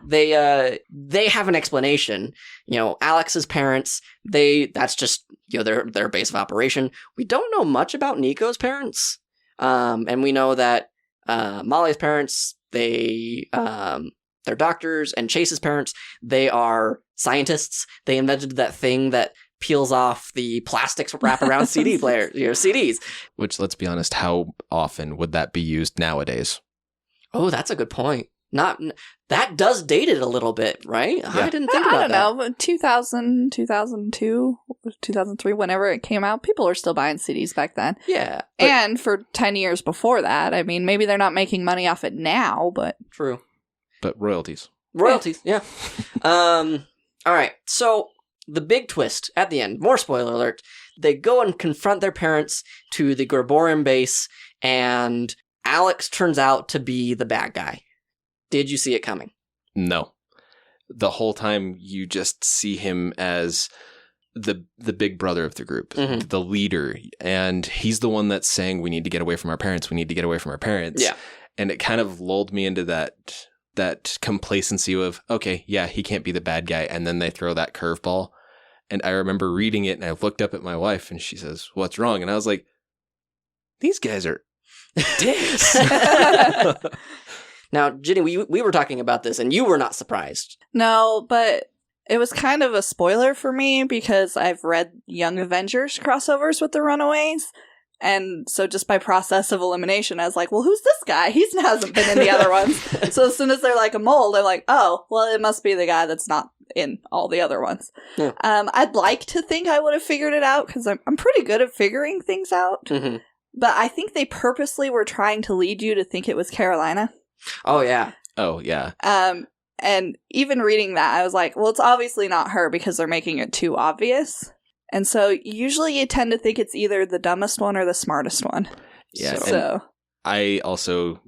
S1: they have an explanation. You know, Alex's parents, that's just, you know, their base of operation. We don't know much about Nico's parents. And we know that Molly's parents, they're doctors, and Chase's parents, they are scientists. They invented that thing that peels off the plastics wrap around CD players, CDs.
S3: Which, let's be honest, how often would that be used nowadays?
S1: Oh, that's a good point. That does date it a little bit, right? Yeah. I didn't think about that.
S2: I don't know, 2000, 2002, 2003, whenever it came out, people were still buying CDs back then.
S1: Yeah.
S2: And for 10 years before that, I mean, maybe they're not making money off it now, but...
S1: True.
S3: But royalties.
S1: Yeah. All right, so the big twist at the end, more spoiler alert, they go and confront their parents to the Gorborian base, and Alex turns out to be the bad guy. Did you see it coming?
S3: No. The whole time you just see him as the big brother of the group, the leader, and he's the one that's saying, we need to get away from our parents. We need to get away from our parents.
S1: Yeah.
S3: And it kind of lulled me into that complacency of, okay, yeah, he can't be the bad guy. And then they throw that curveball. And I remember reading it, and I looked up at my wife, and she says, what's wrong? And I was like, these guys are dicks.
S1: Now, Ginny, we were talking about this, and you were not surprised.
S2: No, but it was kind of a spoiler for me because I've read Young Avengers crossovers with the Runaways. And so just by process of elimination, I was like, well, who's this guy? He hasn't been in the other ones. So as soon as they're like a mold, I'm like, oh, well, it must be the guy that's not in all the other ones. Yeah. I'd like to think I would have figured it out because I'm pretty good at figuring things out. Mm-hmm. But I think they purposely were trying to lead you to think it was Carolina.
S1: Oh, yeah.
S3: Oh, yeah.
S2: And even reading that, I was like, well, it's obviously not her because they're making it too obvious. And so usually you tend to think it's either the dumbest one or the smartest one.
S3: Yeah.
S2: So
S3: I also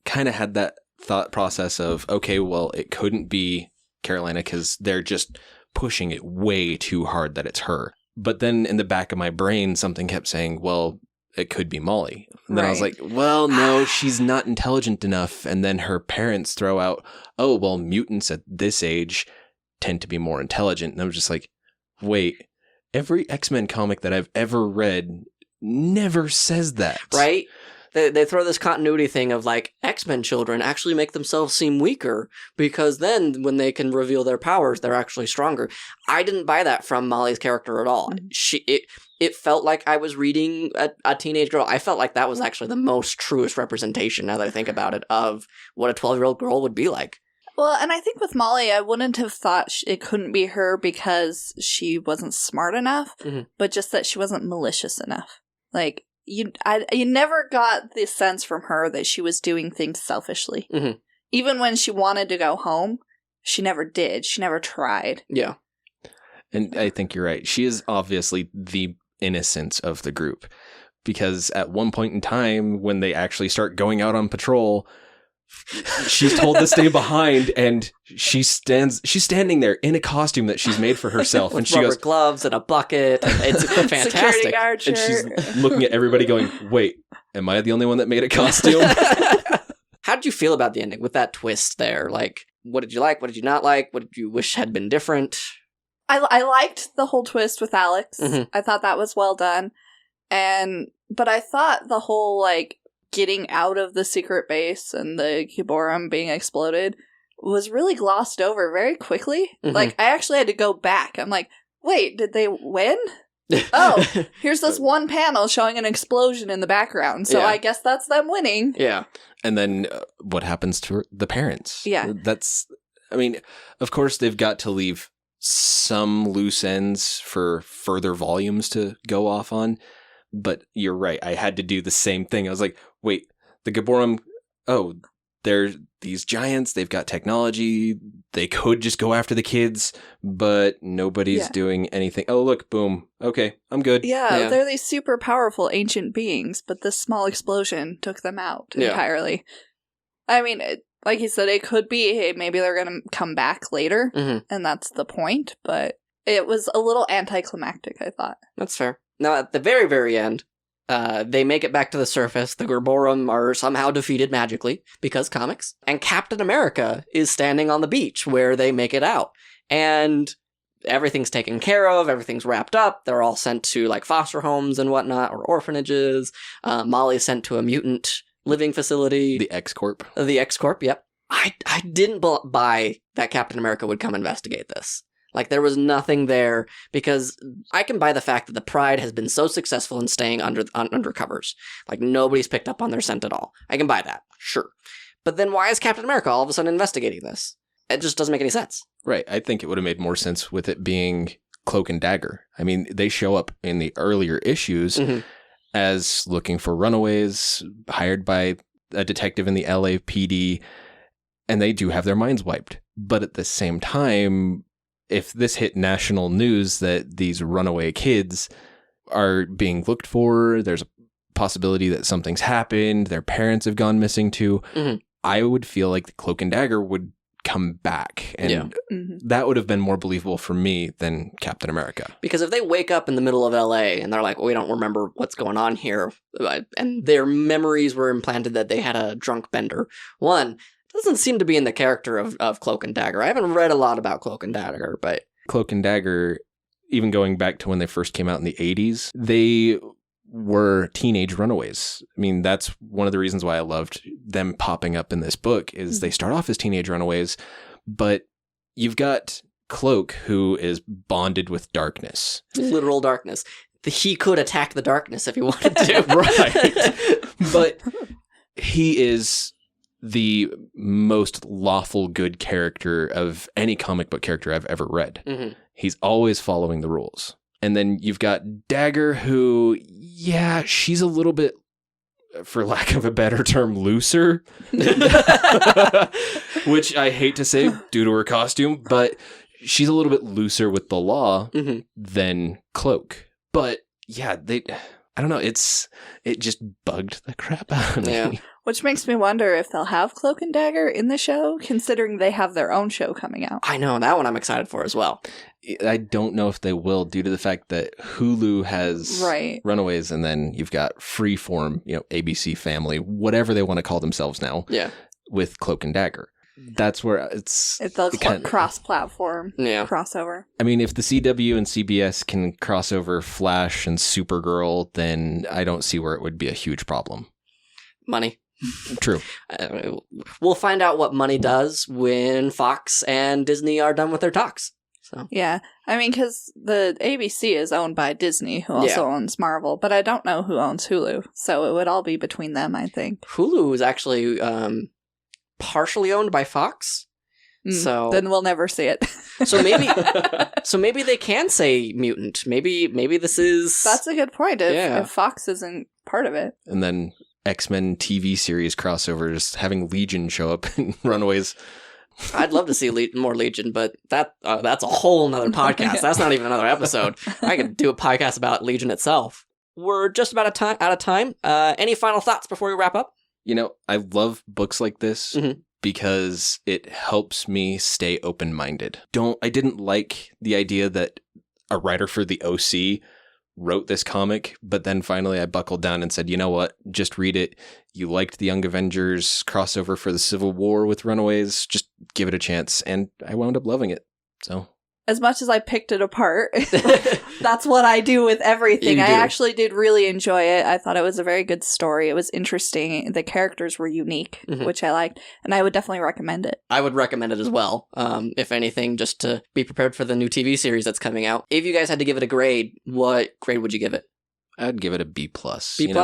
S3: kind of had that thought process of, okay, well, it couldn't be Carolina because they're just pushing it way too hard that it's her. But then in the back of my brain, something kept saying, well, it could be Molly. And then I was like, well, no, she's not intelligent enough. And then her parents throw out, oh, well, mutants at this age tend to be more intelligent. And I was just like, wait, every X-Men comic that I've ever read never says that.
S1: Right? They throw this continuity thing of like, X-Men children actually make themselves seem weaker because then when they can reveal their powers, they're actually stronger. I didn't buy that from Molly's character at all. It felt like I was reading a teenage girl. I felt like that was actually the most truest representation, now that I think about it, of what a 12-year-old girl would be like.
S2: Well, and I think with Molly, I wouldn't have thought it couldn't be her because she wasn't smart enough, but just that she wasn't malicious enough. Like, you never got the sense from her that she was doing things selfishly. Even when she wanted to go home, she never did. She never tried.
S1: Yeah.
S3: And I think you're right. She is obviously the innocence of the group, because at one point in time when they actually start going out on patrol, she's told to stay behind, and she's standing there in a costume that she's made for herself, and she
S1: rubber
S3: goes,
S1: gloves and a bucket. It's fantastic.
S2: Security guard shirt.
S3: and she's looking at everybody going, wait, am I the only one that made a costume?
S1: How did you feel about the ending with that twist there? Like, what did you like? What did you not like? What did you wish had been different?
S2: I liked the whole twist with Alex. I thought that was well done. But I thought the whole, like, getting out of the secret base and the Giborim being exploded was really glossed over very quickly. Like, I actually had to go back. I'm like, wait, did they win? Oh, here's this one panel showing an explosion in the background. So I guess that's them winning.
S1: Yeah.
S3: And then what happens to the parents?
S2: Yeah.
S3: I mean, of course they've got to leave some loose ends for further volumes to go off on. But you're right. I had to do the same thing. I was like, wait, the Giborim, they're these giants. They've got technology. They could just go after the kids, but nobody's doing anything. Oh, look, boom. Okay, I'm good.
S2: Yeah, they're these super powerful ancient beings, but this small explosion took them out entirely. I mean, like you said, it could be, hey, maybe they're going to come back later, and that's the point, but it was a little anticlimactic, I thought.
S1: That's fair. Now, at the very, very end, they make it back to the surface. The Giborim are somehow defeated magically, because comics. And Captain America is standing on the beach where they make it out. And everything's taken care of, everything's wrapped up. They're all sent to, like, foster homes and whatnot, or orphanages. Molly's sent to a mutant living facility.
S3: The X-Corp.
S1: The X-Corp, yep. I didn't buy that Captain America would come investigate this. Like, there was nothing there, because I can buy the fact that the Pride has been so successful in staying under covers. Like, nobody's picked up on their scent at all. I can buy that, sure. But then why is Captain America all of a sudden investigating this? It just doesn't make any sense.
S3: Right. I think it would have made more sense with it being Cloak and Dagger. I mean, they show up in the earlier issues as looking for runaways, hired by a detective in the LAPD, and they do have their minds wiped. But at the same time, if this hit national news that these runaway kids are being looked for, there's a possibility that something's happened, their parents have gone missing too, I would feel like the Cloak and Dagger would come back. And that would have been more believable for me than Captain America. Because
S1: if they wake up in the middle of LA and they're like, well, we don't remember what's going on here, and their memories were implanted that they had a drunk bender, doesn't seem to be in the character of Cloak and Dagger. I haven't read a lot about Cloak and Dagger, but
S3: Cloak and Dagger, even going back to when they first came out in the 80s, they were teenage runaways. I mean, that's one of the reasons why I loved them popping up in this book, is they start off as teenage runaways, but you've got Cloak, who is bonded with darkness.
S1: Literal darkness. He could attack the darkness if he wanted to.
S3: Right. But he is the most lawful good character of any comic book character I've ever read. He's always following the rules. And then you've got Dagger, who, she's a little bit, for lack of a better term, looser. Which I hate to say due to her costume, but she's a little bit looser with the law than Cloak. But I don't know, it just bugged the crap out of me.
S1: Yeah.
S2: Which makes me wonder if they'll have Cloak and Dagger in the show, considering they have their own show coming out.
S1: I know, that one I'm excited for as well.
S3: I don't know if they will, due to the fact that Hulu has Runaways, and then you've got Freeform, ABC Family, whatever they want to call themselves now, with Cloak and Dagger. That's where it's
S2: the cross-platform crossover.
S3: I mean, if the CW and CBS can cross over Flash and Supergirl, then I don't see where it would be a huge problem.
S1: Money.
S3: True.
S1: We'll find out what money does when Fox and Disney are done with their talks. So
S2: yeah, I mean, because the ABC is owned by Disney, who also owns Marvel, but I don't know who owns Hulu, so it would all be between them, I think.
S1: Hulu is actually partially owned by Fox, So
S2: then we'll never see it.
S1: so maybe they can say mutant. Maybe this is
S2: That's a good point. If Fox isn't part of it.
S3: And then X-Men TV series crossovers, having Legion show up in Runaways.
S1: I'd love to see more Legion, but that's a whole nother podcast. That's not even another episode. I could do a podcast about Legion itself. We're just about out of time. Any final thoughts before we wrap up?
S3: I love books like this because it helps me stay open-minded. I didn't like the idea that a writer for the OC wrote this comic, but then finally I buckled down and said, you know what? Just read it. You liked the Young Avengers crossover for the Civil War with Runaways. Just give it a chance. And I wound up loving it. So
S2: as much as I picked it apart, that's what I do with everything. I actually did really enjoy it. I thought it was a very good story. It was interesting. The characters were unique, which I liked, and I would definitely recommend it.
S1: I would recommend it as well. If anything, just to be prepared for the new TV series that's coming out. If you guys had to give it a grade, what grade would you give it?
S3: I'd give it a B+.
S1: B+?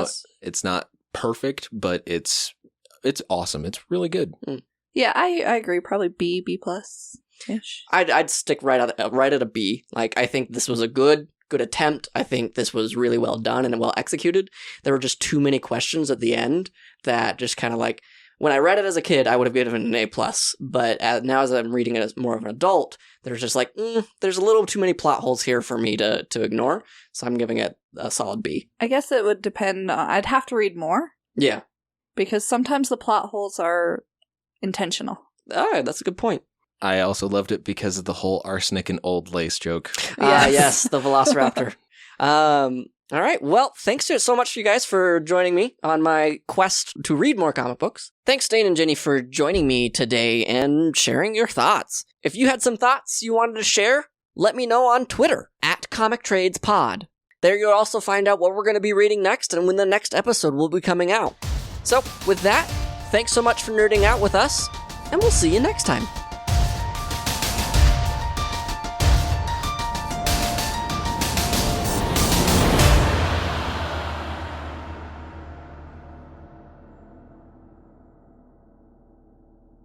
S3: It's not perfect, but it's awesome. It's really good.
S2: Yeah, I agree. Probably B+. Ish.
S1: I'd stick right at a B. Like, I think this was a good attempt. I think this was really well done and well executed. There were just too many questions at the end that just kind of like, when I read it as a kid, I would have given it an A+. But now as I'm reading it as more of an adult, there's just like, there's a little too many plot holes here for me to ignore. So I'm giving it a solid B.
S2: I guess it would depend. I'd have to read more.
S1: Yeah.
S2: Because sometimes the plot holes are intentional.
S1: That's a good point.
S3: I also loved it because of the whole arsenic and old lace joke.
S1: Yes, the Velociraptor. All right. Well, thanks so much you guys for joining me on my quest to read more comic books. Thanks, Dane and Jenny, for joining me today and sharing your thoughts. If you had some thoughts you wanted to share, let me know on Twitter @ComicTradesPod. There you'll also find out what we're going to be reading next and when the next episode will be coming out. So, with that, thanks so much for nerding out with us, and we'll see you next time.